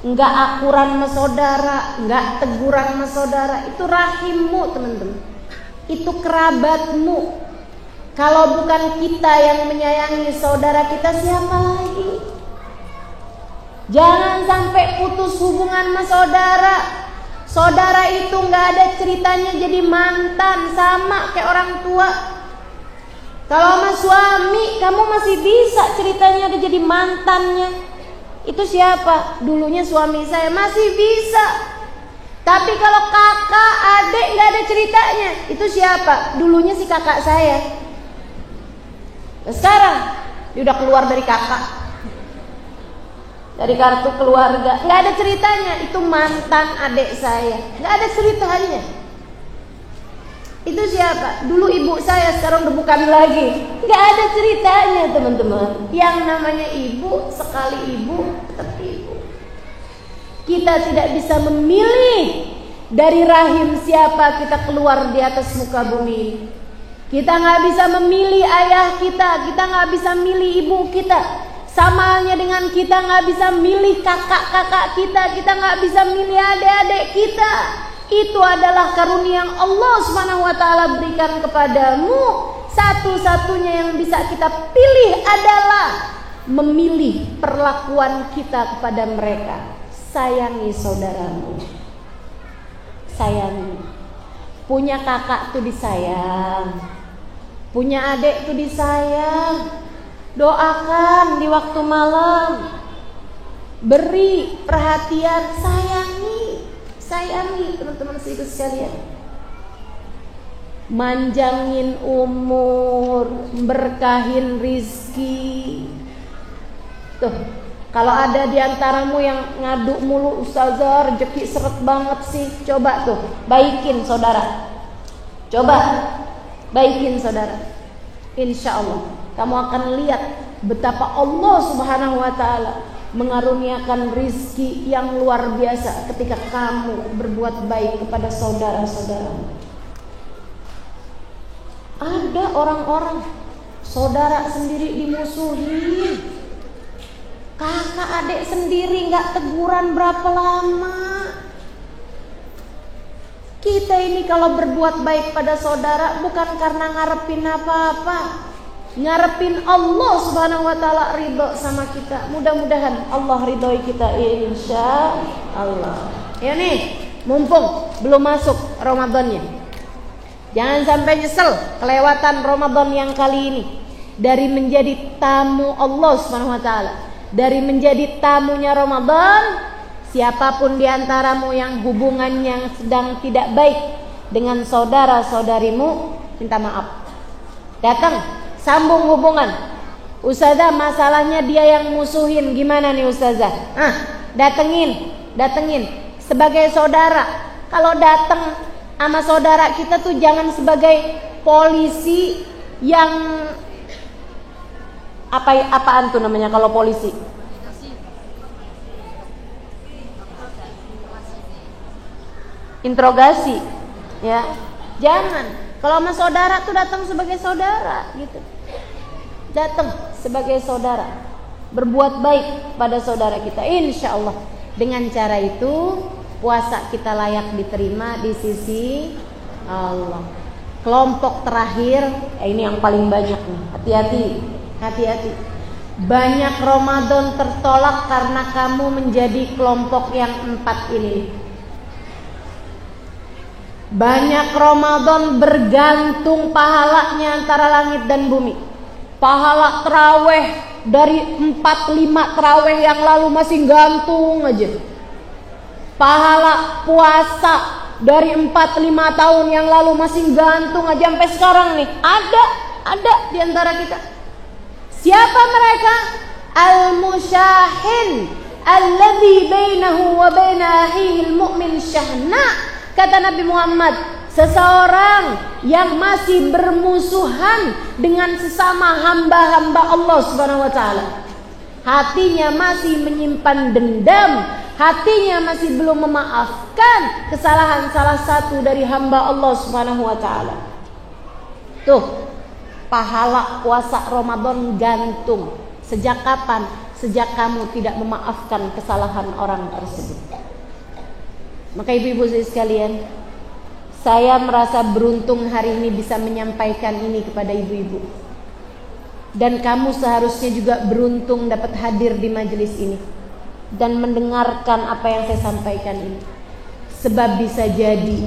enggak akuran sama saudara, enggak teguran sama saudara. Itu rahimmu, teman-teman. Itu kerabatmu. Kalau bukan kita yang menyayangi saudara kita, siapa lagi? Jangan sampai putus hubungan sama saudara. Saudara itu enggak ada ceritanya jadi mantan, sama kayak orang tua. Kalau sama suami, kamu masih bisa ceritanya ada jadi mantannya. Itu siapa? Dulunya suami saya, masih bisa. Tapi kalau kakak, adik, gak ada ceritanya. Itu siapa? Dulunya si kakak saya. Nah, sekarang dia udah keluar dari kakak, dari kartu keluarga, gak ada ceritanya. Itu mantan adik saya, gak ada ceritanya. Itu siapa? Dulu ibu saya, sekarang udah bukan lagi. Gak ada ceritanya, teman-teman. Yang namanya ibu, sekali ibu tetap ibu. Kita tidak bisa memilih dari rahim siapa kita keluar di atas muka bumi. Kita gak bisa memilih ayah kita, kita gak bisa milih ibu kita. Sama halnya dengan kita gak bisa milih kakak-kakak kita gak bisa milih adik-adik kita. Itu adalah karunia yang Allah Subhanahu wa taala berikan kepadamu. Satu-satunya yang bisa kita pilih adalah memilih perlakuan kita kepada mereka. Sayangi saudaramu. Sayangi. Punya kakak tuh disayang. Punya adik tuh disayang. Doakan di waktu malam. Beri perhatian, sayangi teman-teman sekalian. Manjangin umur, berkahin rizki. Tuh, kalau ada di antaramu yang ngadu mulu, ustazah rezeki seret banget sih, coba tuh baikin saudara. Coba baikin saudara. Insya Allah kamu akan lihat betapa Allah Subhanahu wa taala mengaruniakan rizki yang luar biasa ketika kamu berbuat baik kepada saudara-saudaramu. Ada orang-orang saudara sendiri dimusuhi, kakak adik sendiri gak teguran berapa lama. Kita ini kalau berbuat baik pada saudara bukan karena ngarepin apa-apa, ngarepin Allah Subhanahu wa taala ridho sama kita. Mudah-mudahan Allah ridhoi kita, insya Allah. Ya nih, mumpung belum masuk Ramadannya, jangan sampai nyesel kelewatan Ramadan yang kali ini dari menjadi tamu Allah Subhanahu wa taala. dari menjadi tamunya Ramadan. Siapapun di antaramu yang hubungannya sedang tidak baik dengan saudara-saudarimu, minta maaf. Datang, sambung hubungan. Ustazah, masalahnya dia yang musuhin, gimana nih Ustazah? Datengin sebagai saudara. Kalau datang sama saudara kita tuh jangan sebagai polisi yang apaan tuh namanya kalau polisi? Interogasi, ya. Jangan. Kalau sama saudara tuh datang sebagai saudara, gitu. Datang sebagai saudara, berbuat baik pada saudara kita. Insya Allah dengan cara itu puasa kita layak diterima di sisi Allah. Kelompok terakhir, ini yang paling banyak nih. Hati-hati. Banyak Ramadan tertolak karena kamu menjadi kelompok yang 4 ini. Banyak Ramadan bergantung pahalanya antara langit dan bumi. Pahala terawih dari 4-5 terawih yang lalu masih gantung aja. Pahala puasa dari 4-5 tahun yang lalu masih gantung aja sampai sekarang nih. Ada di antara kita. Siapa mereka? Al-musyahin alladzi bainahu wa baina akhihi al-mu'min syahna. Kata Nabi Muhammad, seseorang yang masih bermusuhan dengan sesama hamba-hamba Allah Subhanahu wa taala. Hatinya masih menyimpan dendam, hatinya masih belum memaafkan kesalahan salah satu dari hamba Allah Subhanahu wa taala. Tuh, pahala puasa Ramadan gantung. Sejak kapan? Sejak kamu tidak memaafkan kesalahan orang tersebut. Maka ibu-ibu sekalian, saya merasa beruntung hari ini bisa menyampaikan ini kepada ibu-ibu. Dan kamu seharusnya juga beruntung dapat hadir di majelis ini dan mendengarkan apa yang saya sampaikan ini. Sebab bisa jadi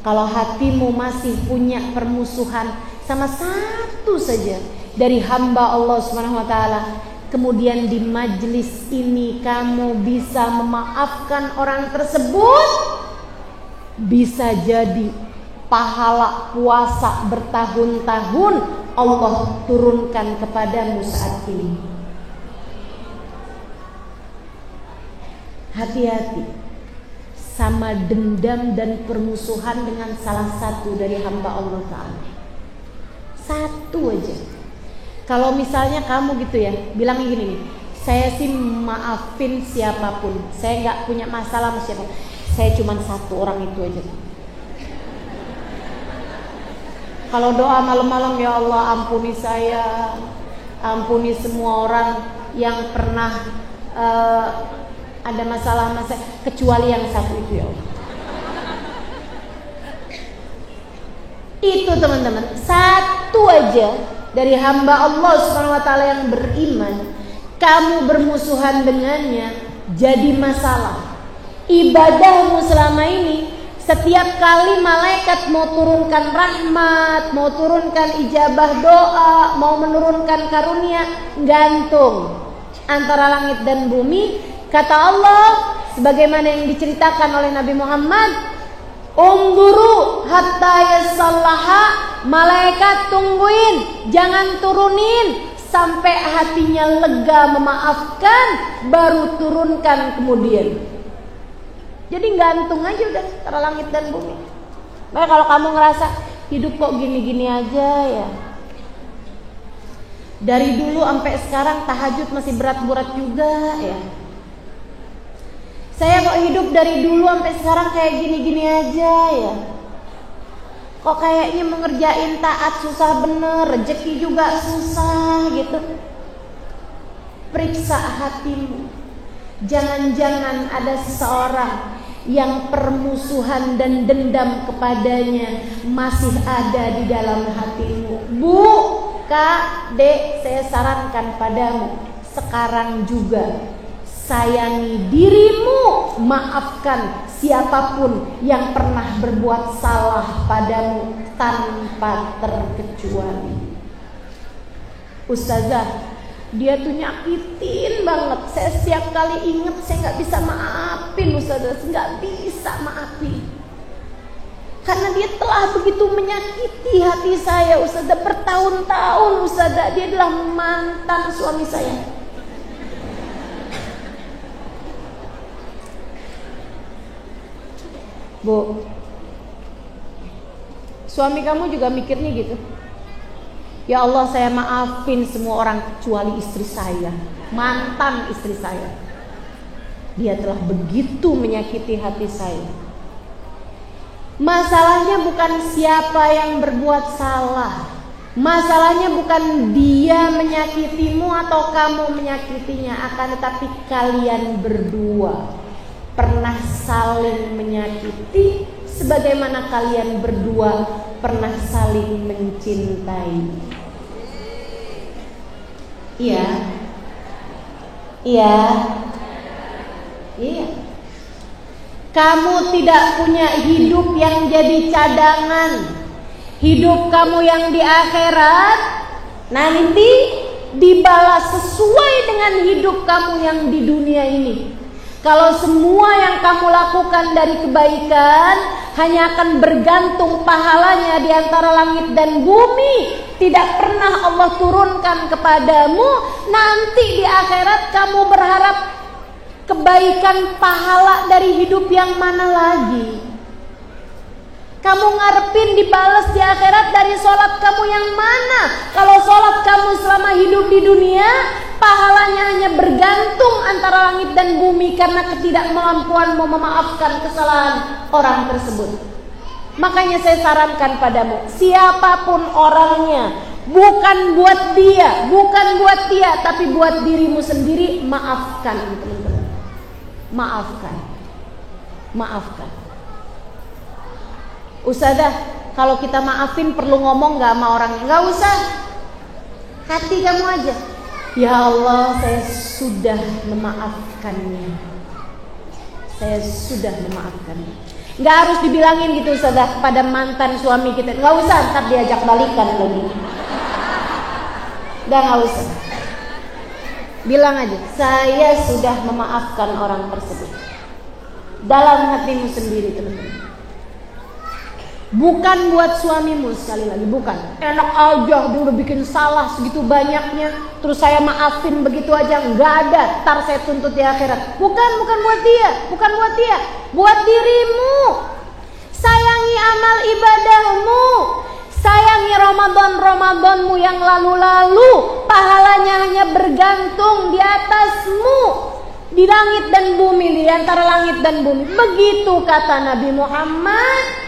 kalau hatimu masih punya permusuhan sama satu saja dari hamba Allah Subhanahu wa taala, kemudian di majelis ini kamu bisa memaafkan orang tersebut, bisa jadi pahala puasa bertahun-tahun Allah turunkan kepadamu saat ini. Hati-hati sama dendam dan permusuhan dengan salah satu dari hamba Allah Ta'ala. Satu aja. Kalau misalnya kamu gitu ya, bilang gini nih, saya sih maafin siapapun, saya nggak punya masalah sama siapapun, saya cuma satu orang itu aja. Kalau doa malam-malam, ya Allah ampuni saya, ampuni semua orang yang pernah ada masalah sama saya, kecuali yang satu itu ya Allah. Itu teman-teman, satu aja dari hamba Allah Subhanahu wa taala yang beriman, kamu bermusuhan dengannya, jadi masalah. Ibadahmu selama ini, setiap kali malaikat mau turunkan rahmat, mau turunkan ijabah doa, mau menurunkan karunia, gantung antara langit dan bumi. Kata Allah, sebagaimana yang diceritakan oleh Nabi Muhammad, unzuru hatta yasallaha, malaikat tungguin, jangan turunin sampai hatinya lega memaafkan, baru turunkan kemudian. Jadi gantung aja udah antara langit dan bumi. Maka kalau kamu ngerasa hidup kok gini-gini aja ya, dari dulu sampai sekarang tahajud masih berat-berat juga ya, saya kok hidup dari dulu sampai sekarang kayak gini-gini aja ya, kok kayaknya mengerjain taat susah bener, rezeki juga susah gitu. Periksa hatimu. Jangan-jangan ada seseorang yang permusuhan dan dendam kepadanya masih ada di dalam hatimu. Bu, Kak, Dek, saya sarankan padamu sekarang juga, sayangi dirimu, maafkan siapapun yang pernah berbuat salah padamu tanpa terkecuali. Ustazah, Dia tuh nyakitin banget. Saya setiap kali inget saya nggak bisa maafin Ustazah, nggak bisa maafin. Karena dia telah begitu menyakiti hati saya Ustazah, bertahun-tahun Ustazah. Dia adalah mantan suami saya. Bu, suami kamu juga mikirnya gitu? Ya Allah, saya maafin semua orang kecuali istri saya, mantan istri saya. Dia telah begitu menyakiti hati saya. Masalahnya bukan siapa yang berbuat salah. Masalahnya bukan dia menyakitimu atau kamu menyakitinya, akan tetapi kalian berdua pernah saling menyakiti sebagaimana kalian berdua pernah saling mencintai. Iya. Iya. Iya. Kamu tidak punya hidup yang jadi cadangan. Hidup kamu yang di akhirat nanti dibalas sesuai dengan hidup kamu yang di dunia ini. Kalau semua yang kamu lakukan dari kebaikan hanya akan bergantung pahalanya di antara langit dan bumi, tidak pernah Allah turunkan kepadamu, nanti di akhirat kamu berharap kebaikan pahala dari hidup yang mana lagi? Kamu ngarepin dibalas di akhirat dari sholat kamu yang mana? Kalau sholat kamu selama hidup di dunia, pahalanya hanya bergantung antara langit dan bumi karena ketidakmampuanmu memaafkan kesalahan orang tersebut. Makanya saya sarankan padamu, siapapun orangnya, bukan buat dia, tapi buat dirimu sendiri, maafkan teman-teman. Maafkan. Ustazah, kalau kita maafin perlu ngomong gak sama orangnya? Gak usah, hati kamu aja. Ya Allah, saya sudah memaafkannya. Gak harus dibilangin gitu Ustazah pada mantan suami kita. Gak usah, ntar diajak balikan lagi. Gak usah. Bilang aja, saya sudah memaafkan orang tersebut. Dalam hatimu sendiri teman-teman. Bukan buat suamimu, sekali lagi bukan. Enak aja dia udah bikin salah segitu banyaknya, terus saya maafin begitu aja. Nggak ada, ntar saya tuntut di akhirat. Bukan buat dia, buat dirimu. Sayangi amal ibadahmu, sayangi Ramadanmu yang lalu-lalu. Pahalanya hanya bergantung di atasmu, di langit dan bumi, di antara langit dan bumi. Begitu kata Nabi Muhammad.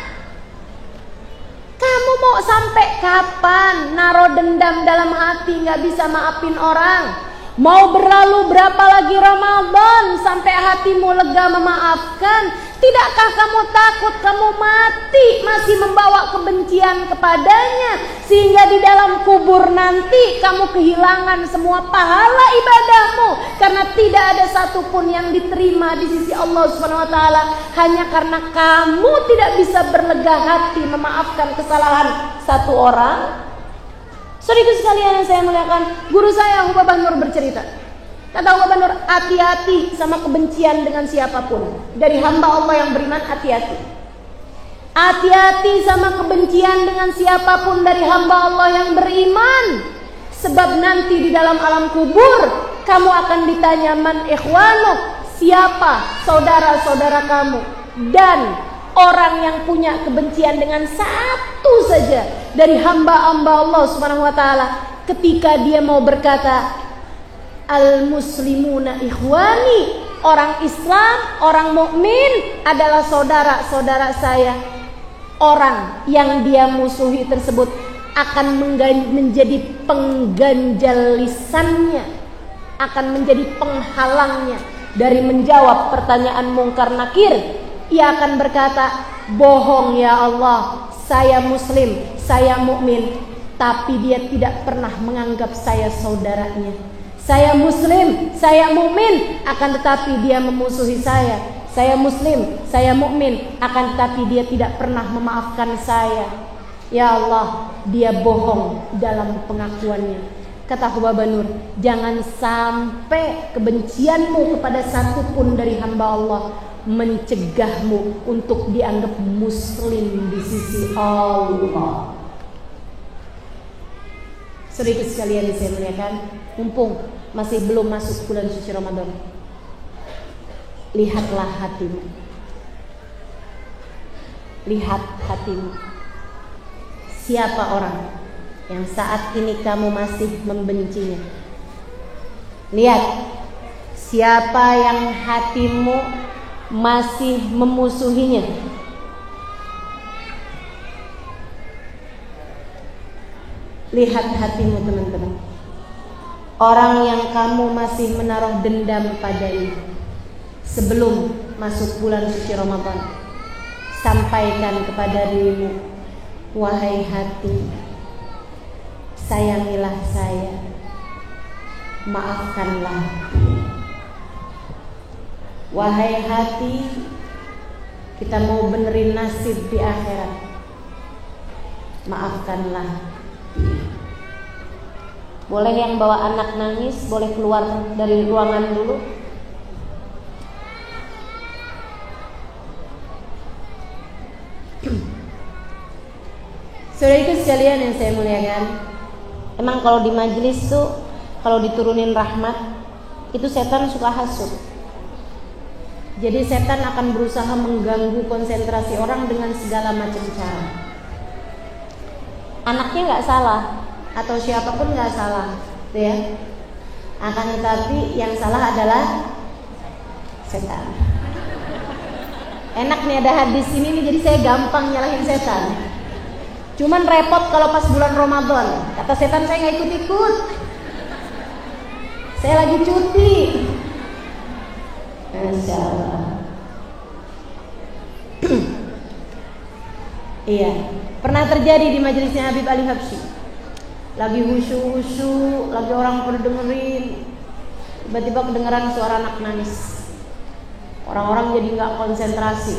Kamu mau sampai kapan naruh dendam dalam hati, gak bisa maafin orang? Mau berlalu berapa lagi Ramadan sampai hatimu lega memaafkan? Tidakkah kamu takut kamu mati masih membawa kebencian kepadanya, sehingga di dalam kubur nanti kamu kehilangan semua pahala ibadahmu karena tidak ada satupun yang diterima di sisi Allah SWT, hanya karena kamu tidak bisa berlega hati memaafkan kesalahan satu orang? Saudara sekalian yang saya muliakan, guru saya Hubabah Nur bercerita. Kata Hubabah Nur, hati-hati sama kebencian dengan siapapun. Dari hamba Allah yang beriman, hati-hati. Hati-hati sama kebencian dengan siapapun dari hamba Allah yang beriman. Sebab nanti di dalam alam kubur kamu akan ditanya, man ikhwanuk, siapa saudara-saudara kamu? Dan orang yang punya kebencian dengan satu saja dari hamba-hamba Allah Subhanahu wa taala, ketika dia mau berkata al muslimuna ikhwani, orang Islam, orang mukmin adalah saudara-saudara saya, orang yang dia musuhi tersebut akan menjadi pengganjal lisannya, akan menjadi penghalangnya dari menjawab pertanyaan mungkar nakir. Ia akan berkata, bohong ya Allah, saya muslim, saya mukmin, tapi dia tidak pernah menganggap saya saudaranya. Saya muslim, saya mukmin, akan tetapi dia memusuhi saya. Saya muslim, saya mukmin, akan tetapi dia tidak pernah memaafkan saya. Ya Allah, dia bohong dalam pengakuannya. kata Hubaba Nur, jangan sampai kebencianmu kepada satupun dari hamba Allah mencegahmu untuk dianggap muslim di sisi Allah. Saudara sekalian yang saya muliakan, mumpung masih belum masuk bulan suci Ramadan, lihatlah hatimu. Lihat hatimu. Siapa orang yang saat ini kamu masih membencinya? Lihat, siapa yang hatimu masih memusuhinya? Lihat hatimu teman-teman. Orang yang kamu masih menaruh dendam padanya sebelum masuk bulan suci Ramadan, sampaikan kepada dirimu, wahai hati, sayangilah saya, maafkanlah. Wahai hati, kita mau benerin nasib di akhirat, maafkanlah. Boleh yang bawa anak nangis, boleh keluar dari ruangan dulu. Saudaraku sekalian yang saya muliakan, emang kalau di majelis tuh, kalau diturunin rahmat, itu setan suka hasut. Jadi setan akan berusaha mengganggu konsentrasi orang dengan segala macam cara. Anaknya nggak salah, atau siapapun nggak salah, gitu ya. Akan tetapi yang salah adalah setan. Enak nih ada hadis ini nih, jadi saya gampang nyalahin setan. Cuman repot kalau pas bulan Ramadan, kata setan saya nggak ikut-ikut, saya lagi cuti. Masya Allah. Iya, pernah terjadi di majelisnya Habib Ali Habsyi. Lagi husu-husu, lagi orang pada dengerin, tiba-tiba kedengeran suara anak nangis. Orang-orang jadi nggak konsentrasi.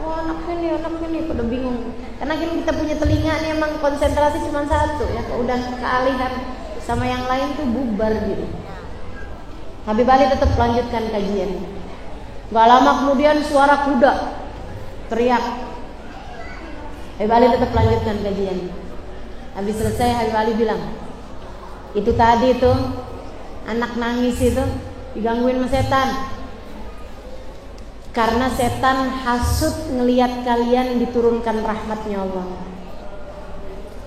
Wah, anak ini pada bingung. Karena kita punya telinga nih, emang konsentrasi cuma satu ya. Kalau udah kealihan sama yang lain tuh bubar gitu. Habib Ali tetap lanjutkan kajian. Gak lama kemudian suara kuda teriak. Habib Ali tetap lanjutkan kajian. Habis selesai Habib Ali bilang, itu tadi tuh anak nangis itu digangguin sama setan. Karena setan hasut ngelihat kalian diturunkan rahmatnya Allah.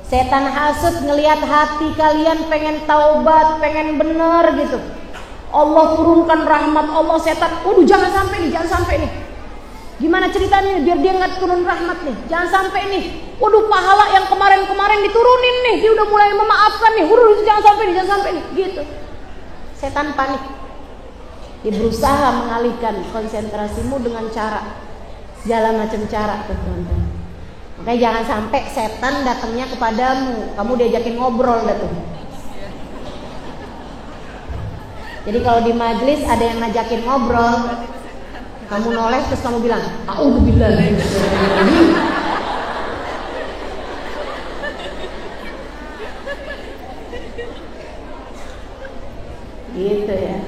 Setan hasut ngelihat hati kalian pengen taubat, pengen bener gitu. Allah turunkan rahmat Allah, setan, waduh jangan sampai nih. Gimana ceritanya biar dia nggak turun rahmat nih? Jangan sampai nih. Waduh pahala yang kemarin diturunin nih, dia udah mulai memaafkan nih. Jangan sampai nih, gitu. Setan panik. Dia berusaha mengalihkan konsentrasimu dengan segala macam cara, teman-teman. Makanya jangan sampai setan datangnya kepadamu, kamu diajakin ngobrol dah tuh. Jadi kalau di majelis ada yang ngajakin ngobrol, kamu noleh terus kamu bilang, "A'udzubillah." Gitu ya.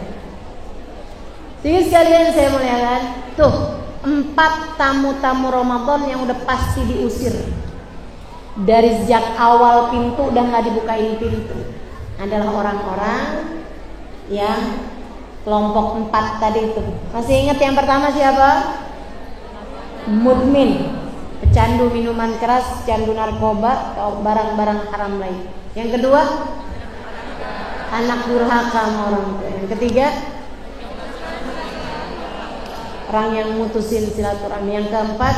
Jadi sekalian saya muliakan, tuh 4 tamu-tamu Ramadan yang udah pasti diusir. Dari sejak awal pintu udah nggak dibukain pintu. Adalah orang-orang yang kelompok 4 tadi itu. Masih ingat yang pertama siapa? Mudmin, pecandu minuman keras, pecandu narkoba, atau barang-barang haram lain. Yang kedua, anak durhaka sama orang tua. Yang ketiga, orang yang mutusin silaturahmi. Yang keempat,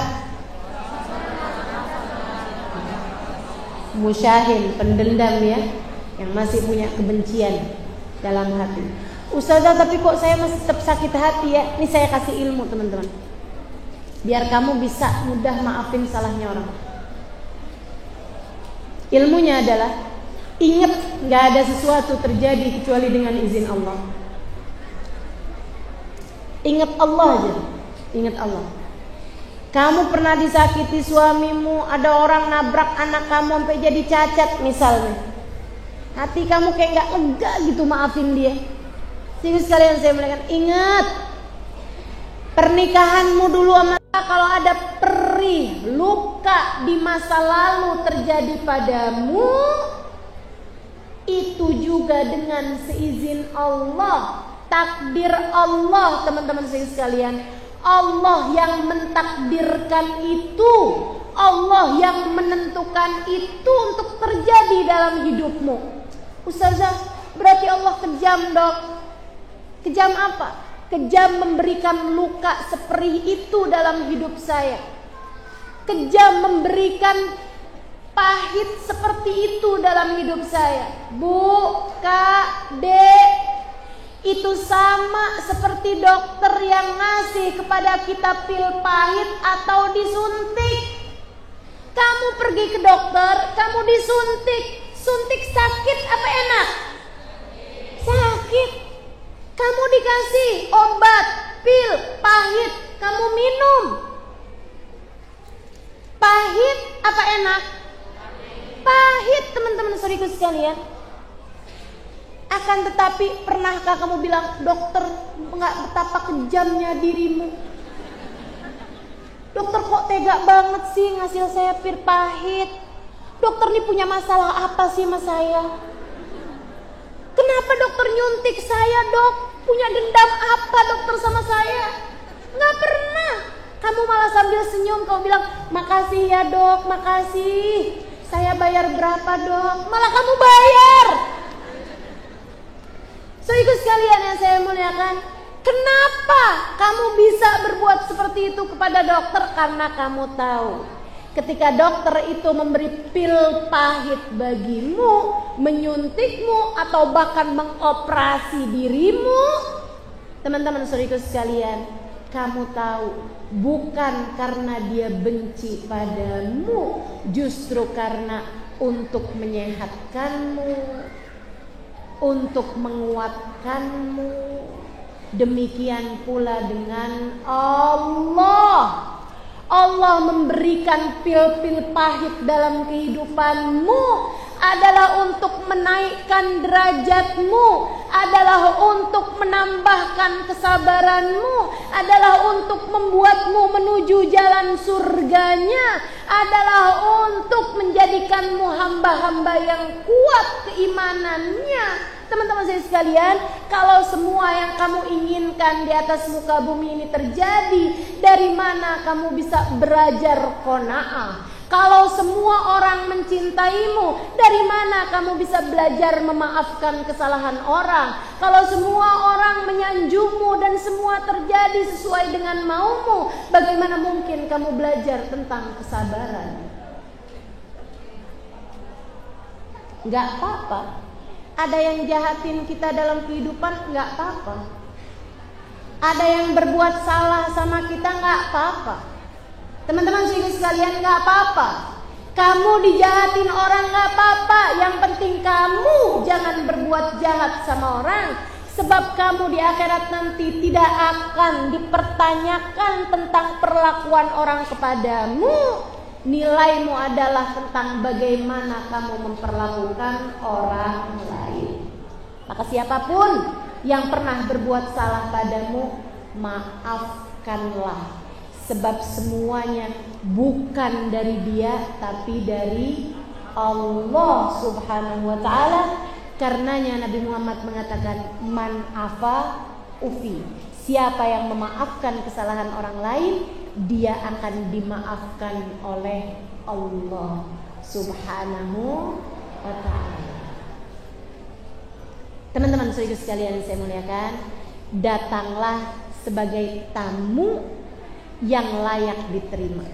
musyahin, pendendam ya, yang masih punya kebencian dalam hati. Ustazah, tapi kok saya masih tetap sakit hati ya? Ini saya kasih ilmu teman-teman, biar kamu bisa mudah maafin salahnya orang. Ilmunya adalah, ingat gak ada sesuatu terjadi kecuali dengan izin Allah. Ingat Allah aja, ingat Allah. Kamu pernah disakiti suamimu, ada orang nabrak anak kamu sampai jadi cacat misalnya. Hati kamu kayak gak lega gitu maafin dia. Jadi sekalian saya muliakan, ingat, pernikahanmu dulu sama kalau ada perih, luka di masa lalu terjadi padamu, itu juga dengan seizin Allah, takdir Allah, teman-teman sekalian. Allah yang mentakdirkan itu, Allah yang menentukan itu untuk terjadi dalam hidupmu. Ustazah, berarti Allah kejam dok. Kejam apa? Kejam memberikan luka seperih itu dalam hidup saya. Kejam memberikan pahit seperti itu dalam hidup saya. Bu, Kak, Dek, itu sama seperti dokter yang ngasih kepada kita pil pahit atau disuntik. Kamu pergi ke dokter, kamu disuntik. Suntik sakit apa enak? Sakit. Kamu dikasih obat, pil pahit, kamu minum. Pahit apa enak? Pahit, teman-teman saudaraku sekalian. Akan tetapi pernahkah kamu bilang, dokter, nggak betapa kejamnya dirimu? Dokter kok tega banget sih ngasih saya pil pahit? Dokter ini punya masalah apa sih sama saya? Kenapa dokter nyuntik saya, dok? Punya dendam apa dokter sama saya? Nggak pernah. Kamu malah sambil senyum, kamu bilang, makasih ya dok, makasih. Saya bayar berapa dok? Malah kamu bayar. Saudaraku sekalian yang saya muliakan, kenapa kamu bisa berbuat seperti itu kepada dokter? Karena kamu tahu, ketika dokter itu memberi pil pahit bagimu, menyuntikmu, atau bahkan mengoperasi dirimu, teman-teman saudaraku sekalian, kamu tahu, bukan karena dia benci padamu, justru karena untuk menyehatkanmu, untuk menguatkanmu. Demikian pula dengan Allah. Allah memberikan pil-pil pahit dalam kehidupanmu adalah untuk menaikkan derajatmu, adalah untuk menambahkan kesabaranmu, adalah untuk membuatmu menuju jalan surganya, adalah untuk menjadikanmu hamba-hamba yang kuat keimanannya. Teman-teman saya sekalian, kalau semua yang kamu inginkan di atas muka bumi ini terjadi, dari mana kamu bisa belajar qanaah? Kalau semua orang mencintaimu, dari mana kamu bisa belajar memaafkan kesalahan orang? Kalau semua orang menyanjungmu dan semua terjadi sesuai dengan maumu, bagaimana mungkin kamu belajar tentang kesabaran? Gak apa-apa. Ada yang jahatin kita dalam kehidupan, gak apa-apa. Ada yang berbuat salah sama kita, gak apa-apa. Teman-teman sekalian, gak apa-apa. Kamu dijahatin orang, gak apa-apa. Yang penting kamu jangan berbuat jahat sama orang. Sebab kamu di akhirat nanti tidak akan dipertanyakan tentang perlakuan orang kepadamu. Nilaimu adalah tentang bagaimana kamu memperlakukan orang lain. Maka siapapun yang pernah berbuat salah padamu, maafkanlah. Sebab semuanya bukan dari dia, tapi dari Allah subhanahu wa ta'ala. Karenanya Nabi Muhammad mengatakan, man afa ufi. Siapa yang memaafkan kesalahan orang lain, dia akan dimaafkan oleh Allah subhanahu wa ta'ala. Teman-teman saudara sekalian saya muliakan, datanglah sebagai tamu yang layak diterima.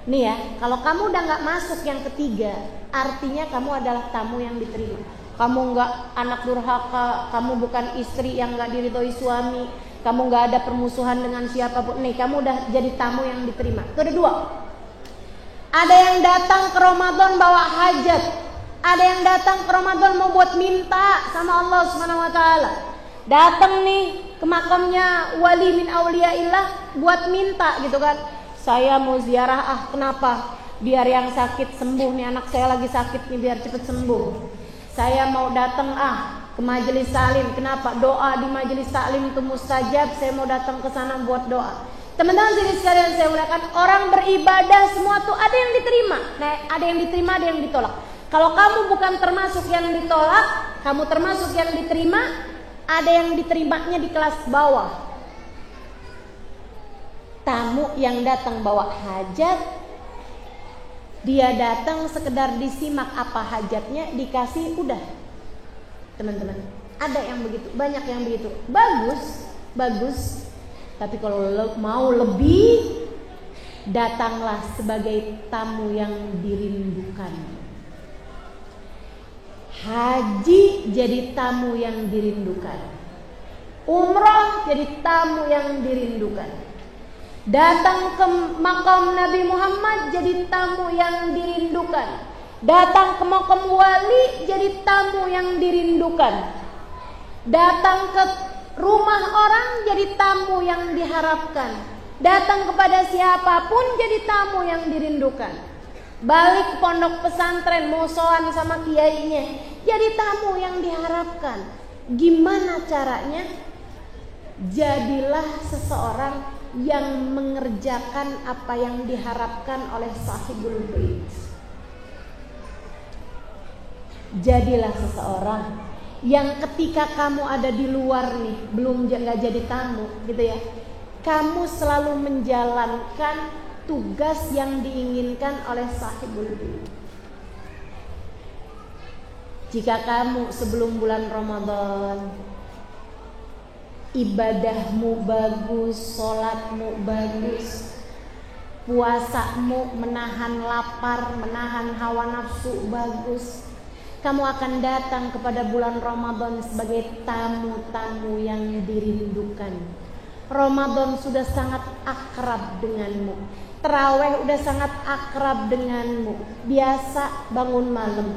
Nih ya, kalau kamu udah gak masuk yang ketiga, artinya kamu adalah tamu yang diterima. Kamu gak anak durhaka, kamu bukan istri yang gak diridhoi suami, kamu gak ada permusuhan dengan siapapun. Nih, kamu udah jadi tamu yang diterima. Itu ada dua. Ada yang datang ke Ramadan bawa hajat. Ada yang datang ke Ramadan mau buat minta sama Allah subhanahu wa ta'ala. Datang nih ke makamnya wali min auliyaillah buat minta gitu kan. Saya mau ziarah, kenapa? biar yang sakit sembuh nih, anak saya lagi sakit nih, biar cepet sembuh. Saya mau datang ke majelis taklim. Kenapa? Doa di majelis taklim itu mustajab. Saya mau datang ke sana buat doa. Teman-teman jadi sekalian saya muliakan, orang beribadah semua tuh ada yang diterima. Nah, ada yang diterima, ada yang ditolak. Kalau kamu bukan termasuk yang ditolak, kamu termasuk yang diterima. Ada yang diterimanya di kelas bawah. Tamu yang datang bawa hajat, dia datang sekedar disimak apa hajatnya, dikasih udah. Teman-teman, ada yang begitu, banyak yang begitu. Bagus. Tapi kalau mau lebih, datanglah sebagai tamu yang dirindukan. Haji jadi tamu yang dirindukan. Umrah jadi tamu yang dirindukan. Datang ke makam Nabi Muhammad jadi tamu yang dirindukan. Datang ke makam wali jadi tamu yang dirindukan. Datang ke rumah orang jadi tamu yang diharapkan. Datang kepada siapapun jadi tamu yang dirindukan. Balik ke pondok pesantren, musoan sama kiainya, jadi tamu yang diharapkan. Gimana caranya? Jadilah seseorang yang mengerjakan apa yang diharapkan oleh sahibul bait. Jadilah seseorang yang ketika kamu ada di luar nih, belum nggak jadi tamu gitu ya, kamu selalu menjalankan tugas yang diinginkan oleh sahibul bait. Jika kamu sebelum bulan Ramadan ibadahmu bagus, sholatmu bagus, puasamu menahan lapar, menahan hawa nafsu bagus, kamu akan datang kepada bulan Ramadan sebagai tamu-tamu yang dirindukan. Ramadan sudah sangat akrab denganmu. Tarawih udah sangat akrab denganmu. Biasa bangun malam.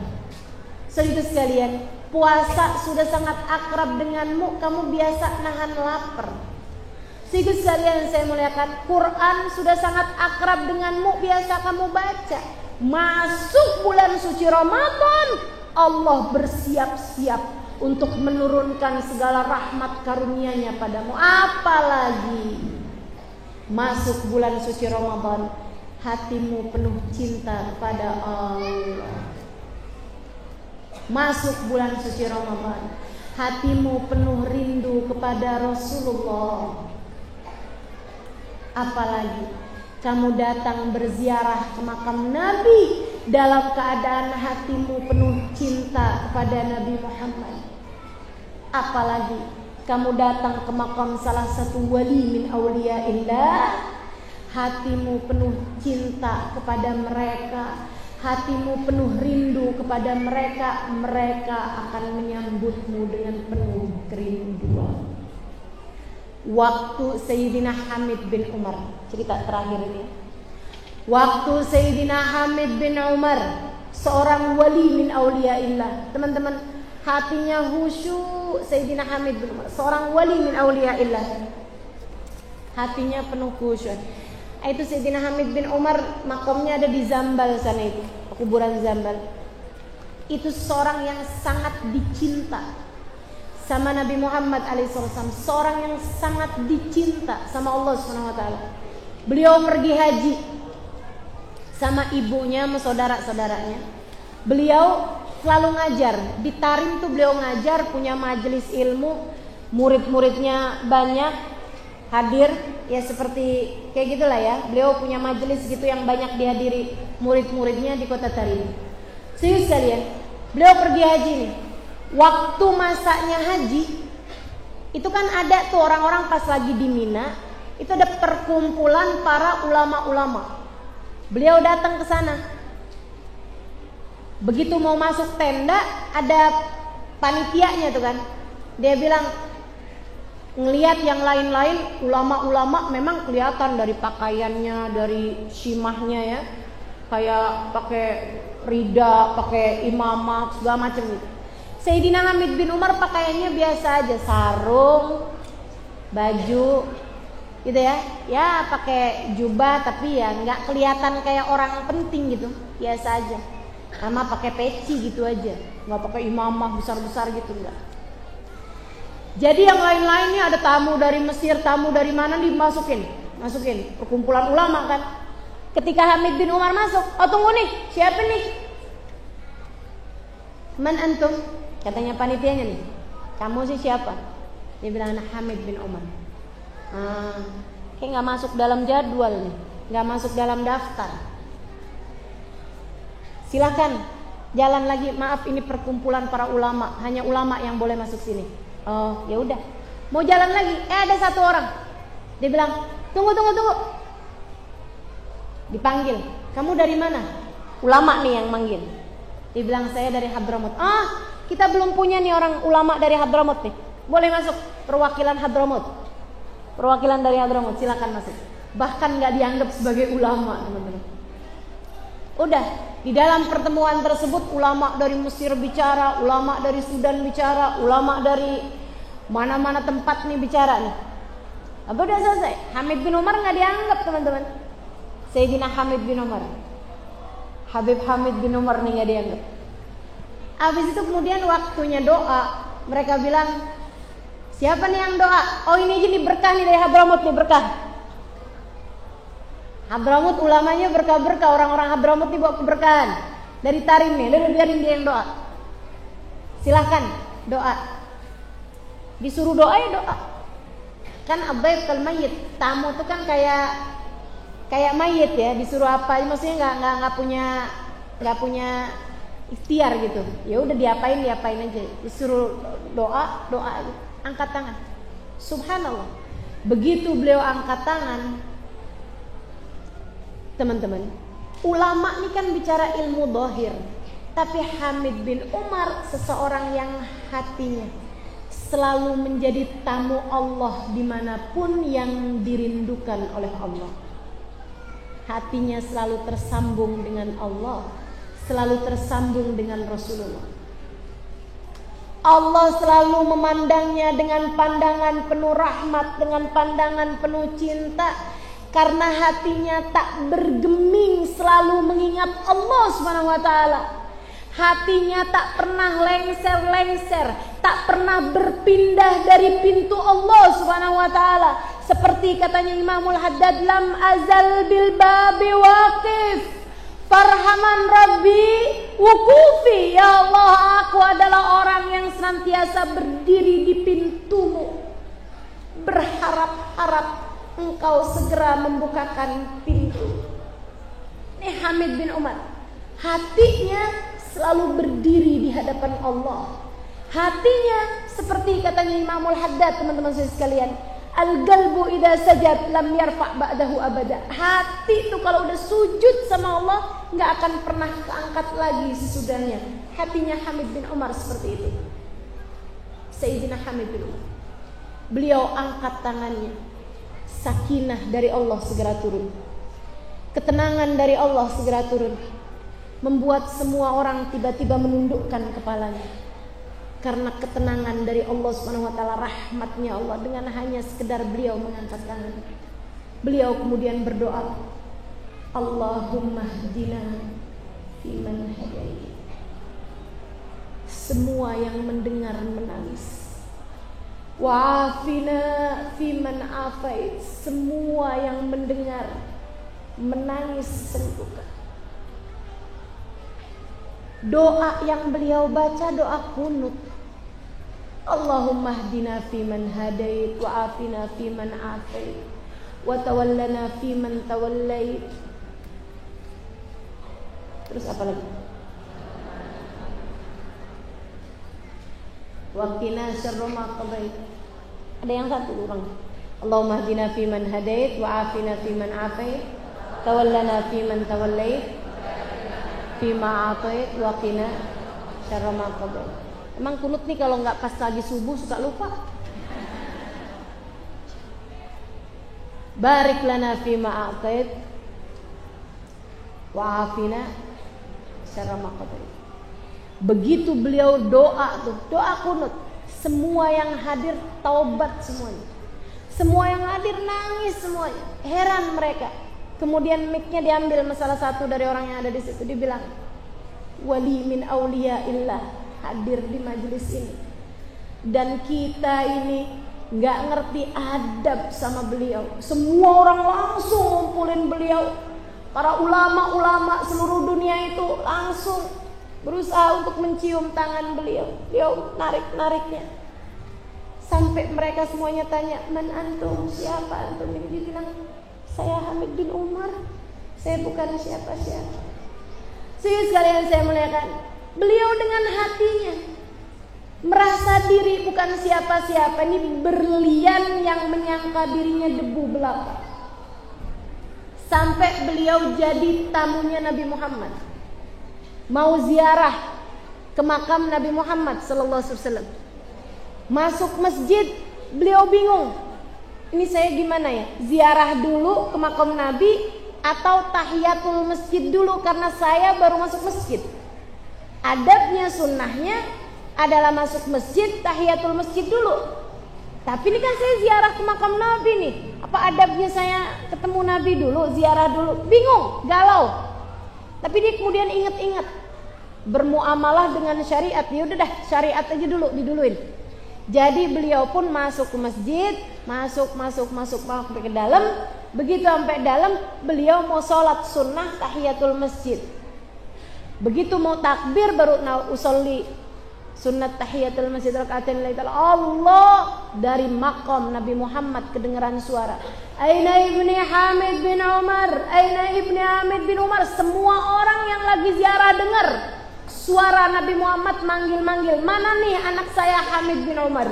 Saudara sekalian, puasa sudah sangat akrab denganmu. Kamu biasa nahan lapar. Saudara sekalian saya muliakan, Quran sudah sangat akrab denganmu. Biasa kamu baca. Masuk bulan suci Ramadan, Allah bersiap-siap untuk menurunkan segala rahmat karunia-Nya padamu. Apalagi masuk bulan suci Ramadan, hatimu penuh cinta kepada Allah. Masuk bulan suci Ramadan, hatimu penuh rindu kepada Rasulullah. Apalagi kamu datang berziarah ke makam Nabi dalam keadaan hatimu penuh cinta kepada Nabi Muhammad. Apalagi kamu datang ke makam salah satu wali min auliyaillah, hatimu penuh cinta kepada mereka, hatimu penuh rindu kepada mereka, mereka akan menyambutmu dengan penuh kerinduan. Waktu Sayyidina Hamid bin Umar, cerita terakhir ini. Waktu Sayyidina Hamid bin Umar, seorang wali min auliyaillah, teman-teman, hatinya khusyuk. Sayyidina Hamid bin Umar, seorang wali min auliyaillah, hatinya penuh khusyuk. Itu Sayyidina Hamid bin Umar, makamnya ada di Zambal sana, itu kuburan Zambal. Itu seorang yang sangat dicinta sama Nabi Muhammad alaihissalam, seorang yang sangat dicinta sama Allah Subhanahu wa taala. Beliau pergi haji sama ibunya, sama saudara-saudaranya. Beliau selalu ngajar, di Tarim tuh beliau ngajar, punya majelis ilmu, murid-muridnya banyak hadir, ya seperti kayak gitulah ya. Beliau punya majelis gitu yang banyak dihadiri murid-muridnya di kota Tarim. Serius sekalian, beliau pergi haji nih. Waktu masanya haji, itu kan ada tuh orang-orang pas lagi di Mina, itu ada perkumpulan para ulama-ulama. Beliau datang ke sana. Begitu mau masuk tenda, ada panitianya tuh kan. Dia bilang, ngelihat yang lain-lain ulama-ulama memang kelihatan dari pakaiannya, dari simahnya ya, kayak pakai rida, pakai imamah, segala macam gitu. Sayyidina Hamid bin Umar pakaiannya biasa aja, sarung, baju, gitu ya. Ya pakai jubah tapi ya nggak kelihatan kayak orang penting gitu, biasa aja. Sama pakai peci gitu aja, nggak pakai imamah besar-besar gitu, enggak. Jadi yang lain-lainnya ada tamu dari Mesir, tamu dari mana dimasukin, perkumpulan ulama kan. Ketika Hamid bin Umar masuk, oh tunggu nih, siapa nih? Man antum? Katanya panitianya nih. Kamu sih siapa? Dia bilang Hamid bin Umar. Kayak nggak masuk dalam jadwal nih, nggak masuk dalam daftar. Silakan jalan lagi. Maaf, ini perkumpulan para ulama, hanya ulama yang boleh masuk sini. Oh ya udah, mau jalan lagi. Ada satu orang. Dia bilang tunggu. Dipanggil, kamu dari mana? Ulama nih yang manggil. Dia bilang saya dari Hadramut. Kita belum punya nih orang ulama dari Hadramut nih. Boleh masuk, perwakilan Hadramut. Perwakilan dari Hadramut, silakan masuk. Bahkan nggak dianggap sebagai ulama, teman-teman. Udah, di dalam pertemuan tersebut ulama dari Mesir bicara, ulama dari Sudan bicara, ulama dari mana-mana tempat nih bicara nih. Udah selesai. Hamid bin Umar nggak dianggap, teman-teman. Sayyidina Hamid bin Umar, Habib Hamid bin Umar nih nggak dianggap. Habis itu kemudian waktunya doa, mereka bilang siapa nih yang doa? Oh ini aja nih berkah nih dari Hadramut nih, berkah. Hadramut ulamanya berkah-berkah, orang-orang Hadramut nih bawa keberkahan dari Tarim nih, lalu biarin dia yang doa. Silahkan doa. Disuruh doa ya doa. Kan abaib kal mayyit, tamu tuh kan kayak mayit ya, disuruh apa? Maksudnya nggak punya ikhtiar gitu. Ya udah diapain aja. Disuruh doa aja. Angkat tangan. Subhanallah. Begitu beliau angkat tangan, teman-teman, ulama ini kan bicara ilmu dhahir, tapi Hamid bin Umar seseorang yang hatinya selalu menjadi tamu Allah dimanapun yang dirindukan oleh Allah. Hatinya selalu tersambung dengan Allah, selalu tersambung dengan Rasulullah. Allah selalu memandangnya dengan pandangan penuh rahmat, dengan pandangan penuh cinta, karena hatinya tak bergeming selalu mengingat Allah Subhanahu wa taala. Hatinya tak pernah lengser-lengser, tak pernah berpindah dari pintu Allah Subhanahu wa taala. Seperti katanya Imamul Haddad, lam azal bil babi waqif farhaman rabbi wukufi. Ya Allah, aku adalah orang yang senantiasa berdiri di pintumu, berharap-harap engkau segera membukakan pintu. Ini Hamid bin Umar, hatinya selalu berdiri di hadapan Allah. Hatinya seperti katanya Imamul Haddad, teman-teman sekalian, al-qalbu idza sajad lam yarfa' ba'dahu abada. Hati itu kalau udah sujud sama Allah nggak akan pernah keangkat lagi sesudahnya. Hatinya Hamid bin Umar seperti itu. Sayyidina Hamid bin Umar, beliau angkat tangannya, sakinah dari Allah segera turun, ketenangan dari Allah segera turun, membuat semua orang tiba-tiba menundukkan kepalanya. Karena ketenangan dari Allah Subhanahu wa taala, rahmatnya Allah, dengan hanya sekedar beliau mengangkat tangan. Beliau kemudian berdoa, Allahumma hdina fiman hadait. Semua yang mendengar menangis. Wa'afina fiman afait. Semua yang mendengar menangis sembuhkan. Doa yang beliau baca doa kunut. Allahumma hdina fiman hadait wa afina fiman afait wa tawallana fiman tawallait. Terus apa lagi? Wa qina syarra ma qadait. Ada yang satu orang. Allahumma hdina fiman hadait wa afina fiman afait tawallana fiman tawallait fima atait wa qina syarra ma qadait. Emang kunut nih kalau nggak pas lagi subuh suka lupa. Barik lana fima atait wa afina syarra ma qadait. Begitu beliau doa tuh, doa kunut, semua yang hadir taubat semuanya. Semua yang hadir nangis semuanya. Heran mereka. Kemudian mic-nya diambil salah satu dari orang yang ada di situ. Dia bilang, wali min auliyaillah hadir di majelis ini. Dan kita ini nggak ngerti adab sama beliau. Semua orang langsung ngumpulin beliau. Para ulama-ulama seluruh dunia itu langsung berusaha untuk mencium tangan beliau. Beliau narik-nariknya. Sampai mereka semuanya tanya, man antum, siapa antum? Dia bilang, saya Hamid bin Umar. Saya bukan siapa-siapa. Sekalian saya muliakan, beliau dengan hatinya merasa diri bukan siapa-siapa. Ini berlian yang menyangka dirinya debu belaka. Sampai beliau jadi tamunya Nabi Muhammad, mau ziarah ke makam Nabi Muhammad sallallahu alaihi wasallam. Masuk masjid, beliau bingung. Ini saya gimana ya? Ziarah dulu ke makam Nabi atau tahiyatul masjid dulu karena saya baru masuk masjid. Adabnya, sunnahnya adalah masuk masjid, tahiyatul masjid dulu. Tapi ini kan saya ziarah ke makam Nabi nih. Apa adabnya saya ketemu Nabi dulu, ziarah dulu? Bingung, galau. Tapi dia kemudian ingat-ingat bermuamalah dengan syariat. Ya udah dah, syariat aja dulu diduluin. Jadi beliau pun masuk ke masjid, masuk ke dalam. Begitu sampai dalam, beliau mau sholat sunnah tahiyatul masjid. Begitu mau takbir baru usolli sunnat tahiyatul masjid rakaatain lillahi ta'ala. Allah, dari maqam Nabi Muhammad kedengaran suara, aina ibni Hamid bin Umar, aina ibni Hamid bin Umar. Semua orang yang lagi ziarah dengar suara Nabi Muhammad manggil-manggil, mana nih anak saya Hamid bin Umar.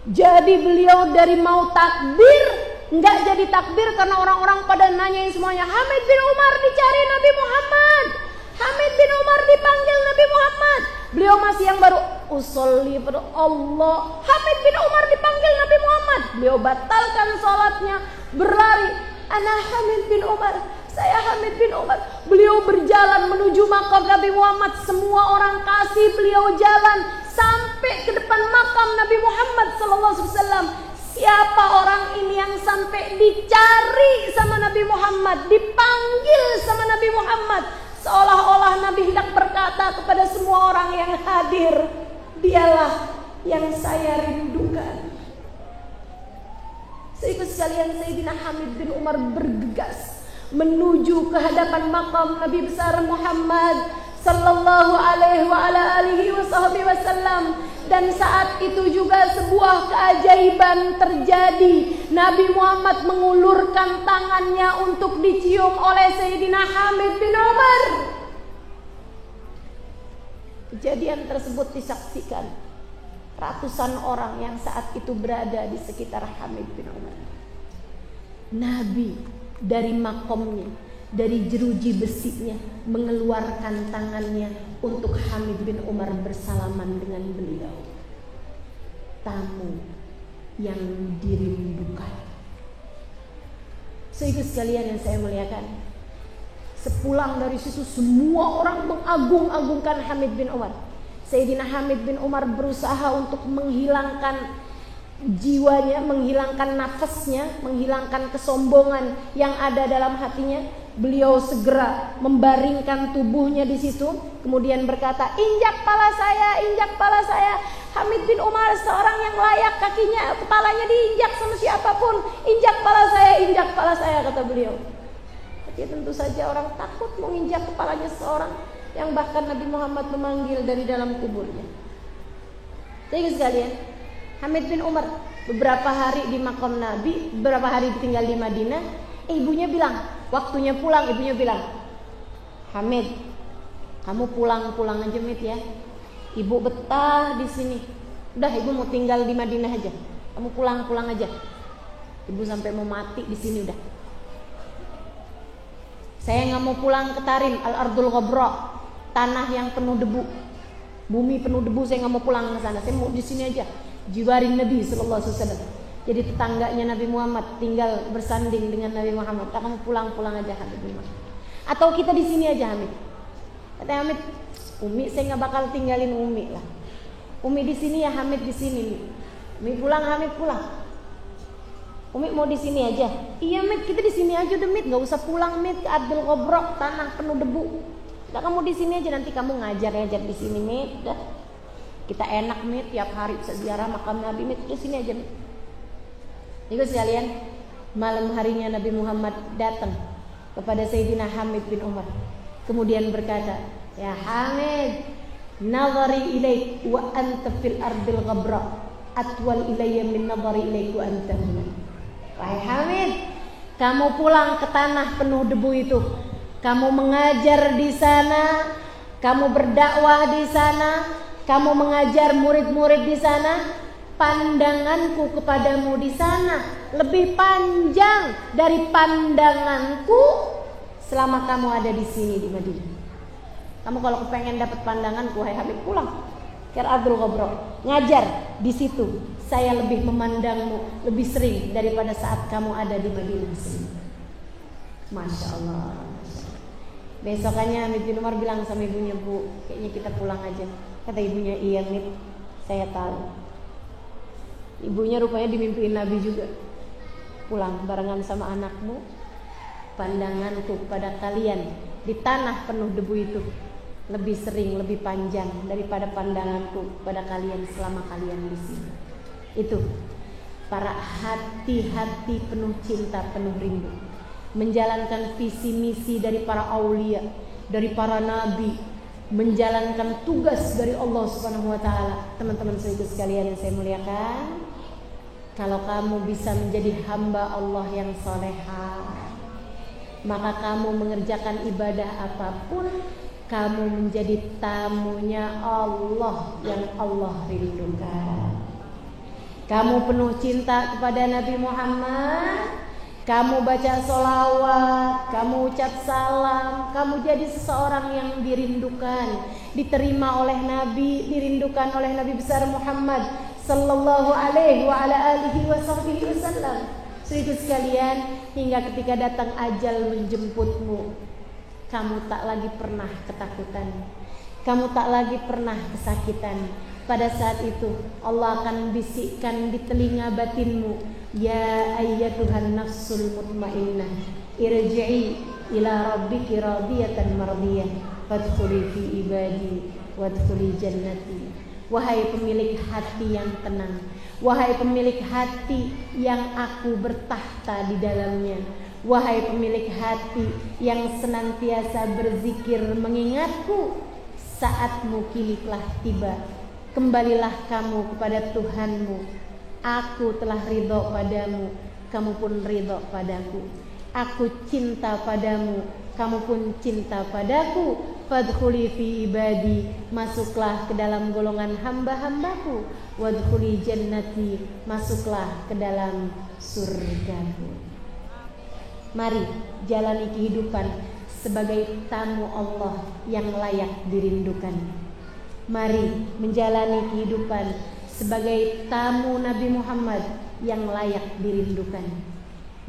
Jadi beliau dari mau takbir nggak jadi takbir karena orang-orang pada nanyain semuanya, Hamid bin Umar dicari Nabi Muhammad, Hamid bin Umar dipanggil Nabi Muhammad. Beliau masih yang baru usolli pada Allah, Hamid bin Umar dipanggil Nabi Muhammad. Beliau batalkan sholatnya, berlari, ana Hamid bin Umar, saya Hamid bin Umar. Beliau berjalan menuju makam Nabi Muhammad. Semua orang kasih beliau jalan sampai ke depan makam Nabi Muhammad SAW. Siapa orang ini yang sampai dicari sama Nabi Muhammad, dipanggil sama Nabi Muhammad? Seolah-olah Nabi hendak berkata kepada semua orang yang hadir, dialah yang saya rindukan. Saudara sekalian, Sayyidina Hamid bin Umar bergegas menuju ke hadapan makam Nabi besar Muhammad sallallahu alaihi wasallam. Dan saat itu juga sebuah keajaiban terjadi. Nabi Muhammad mengulurkan tangannya untuk dicium oleh Sayyidina Hamid bin Umar. Kejadian tersebut disaksikan ratusan orang yang saat itu berada di sekitar Hamid bin Umar. Nabi dari makomnya, dari jeruji besinya, mengeluarkan tangannya untuk Hamid bin Umar bersalaman dengan beliau. Tamu yang dirindukan. Saudara sekalian yang saya muliakan, sepulang dari situ semua orang mengagung-agungkan Hamid bin Umar. Sayyidina Hamid bin Umar berusaha untuk menghilangkan jiwanya, menghilangkan nafasnya, menghilangkan kesombongan yang ada dalam hatinya. Beliau segera membaringkan tubuhnya di situ, kemudian berkata, injak pala saya, injak pala saya. Hamid bin Umar seorang yang layak kakinya, kepalanya diinjak sama siapapun. Injak pala saya, kata beliau. Tapi tentu saja orang takut menginjak kepalanya seorang yang bahkan Nabi Muhammad memanggil dari dalam kuburnya. Jadi sekalian, Hamid bin Umar beberapa hari di makam Nabi, beberapa hari tinggal di Madinah. Ibunya bilang, waktunya pulang. Ibunya bilang, Hamid, kamu pulang aja Mid ya. Ibu betah di sini. Udah, ibu mau tinggal di Madinah aja. Kamu pulang aja. Ibu sampai mau mati di sini udah. Saya nggak mau pulang ke Tarim, Al-Ardul Ghabra, tanah yang penuh debu, bumi penuh debu. Saya nggak mau pulang ke sana. Saya mau di sini aja. Jiwarin Nabi sallallahu alaihi wasallam. Jadi tetangganya Nabi Muhammad, tinggal bersanding dengan Nabi Muhammad. Kamu pulang aja Hamid bin Umar. Atau kita di sini aja Hamid. Kata Hamid, Umi saya nggak bakal tinggalin Umi lah. Umi di sini ya Hamid di sini. Umi pulang, Hamid pulang. Umi mau di sini aja. Iya Mit, kita di sini aja udah Mit, nggak usah pulang Mit ke Ardil Ghabra, tanah penuh debu. Udah kamu di sini aja, nanti kamu ngajar di sini Mit. Udah. Kita enak Mit, tiap hari bisa ziarah makam Nabi Mit, di sini aja Mit. Juga sekalian, malam harinya Nabi Muhammad datang kepada Sayyidina Hamid bin Umar. Kemudian berkata, "Ya Hamid, nazari ilaik wa anta fil ardil ghabra atwal ilayya min nazari ilaik wa anta huna." Wahai Hamid, kamu pulang ke tanah penuh debu itu. Kamu mengajar di sana, kamu berdakwah di sana, kamu mengajar murid-murid di sana. Pandanganku kepadamu di sana lebih panjang dari pandanganku selama kamu ada di sini di Madinah. Kamu kalau kepengen dapat pandanganku, hai Habib, pulang ke Ardil Ghabra, ngajar di situ. Saya lebih memandangmu lebih sering daripada saat kamu ada di Madinah sini. Masya Allah. Besokannya Hamid bin Umar bilang sama ibunya, "Bu, kayaknya kita pulang aja." Kata ibunya, "Iya Mit, saya tahu." Ibunya rupanya dimimpiin Nabi juga. "Pulang barengan sama anakmu. Pandanganku pada kalian di tanah penuh debu itu lebih sering, lebih panjang daripada pandanganku pada kalian selama kalian di sini." Itu para hati-hati penuh cinta, penuh rindu, menjalankan visi misi dari para aulia, dari para nabi, menjalankan tugas dari Allah Subhanahu wa taala. Teman-teman sekalian yang saya muliakan, kalau kamu bisa menjadi hamba Allah yang salehah, maka kamu mengerjakan ibadah apapun, kamu menjadi tamunya Allah yang Allah rindukan. Kamu penuh cinta kepada Nabi Muhammad, kamu baca sholawat, kamu ucap salam, kamu jadi seseorang yang dirindukan, diterima oleh Nabi, dirindukan oleh Nabi besar Muhammad sallallahu alaihi wa ala alihi wasallam. Saudara sekalian, hingga ketika datang ajal menjemputmu, kamu tak lagi pernah ketakutan, kamu tak lagi pernah kesakitan. Pada saat itu Allah akan bisikkan di telinga batinmu, "Ya ayyatuhan nafsul mutmainnah, irji'i ila rabbiki radiyatan mardiyah, fadkhuli fi ibadi wadkhuli jannati." Wahai pemilik hati yang tenang, wahai pemilik hati yang aku bertahta di dalamnya, wahai pemilik hati yang senantiasa berzikir mengingatku, saatmu kini telah tiba. Kembalilah kamu kepada Tuhanmu. Aku telah ridho padamu, kamu pun ridho padaku. Aku cinta padamu, kamu pun cinta padaku. Fadkhuli fi ibadi, masuklah ke dalam golongan hamba-hambaku. Wadkhuli jannati, masuklah ke dalam surgaku. Mari jalani kehidupan sebagai tamu Allah yang layak dirindukan. Mari menjalani kehidupan sebagai tamu Nabi Muhammad yang layak dirindukan.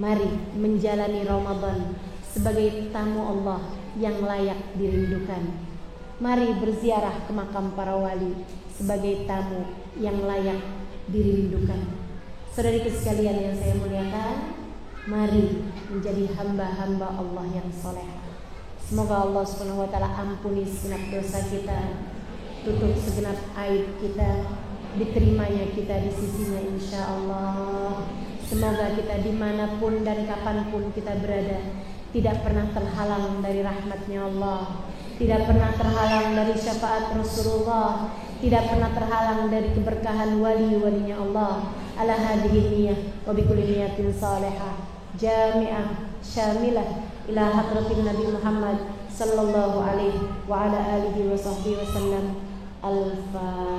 Mari menjalani Ramadan sebagai tamu Allah yang layak dirindukan. Mari berziarah ke makam para wali sebagai tamu yang layak dirindukan. Saudari sekalian yang saya muliakan, mari menjadi hamba-hamba Allah yang soleh. Semoga Allah Subhanahu wa taala ampuni segenap dosa kita, tutup segenap aib kita, diterimanya kita di sisinya insyaallah. Semoga kita dimanapun dan kapanpun kita berada tidak pernah terhalang dari rahmatnya Allah, tidak pernah terhalang dari syafaat Rasulullah, tidak pernah terhalang dari keberkahan wali-walinya Allah. Ala hadhihi niyyah wa bi kulli niyatin salihah jami'ah syamilah ila hadratin Nabi Muhammad sallallahu alaihi wa ala alihi wa sahbihi wasallam. Al-Fatihah.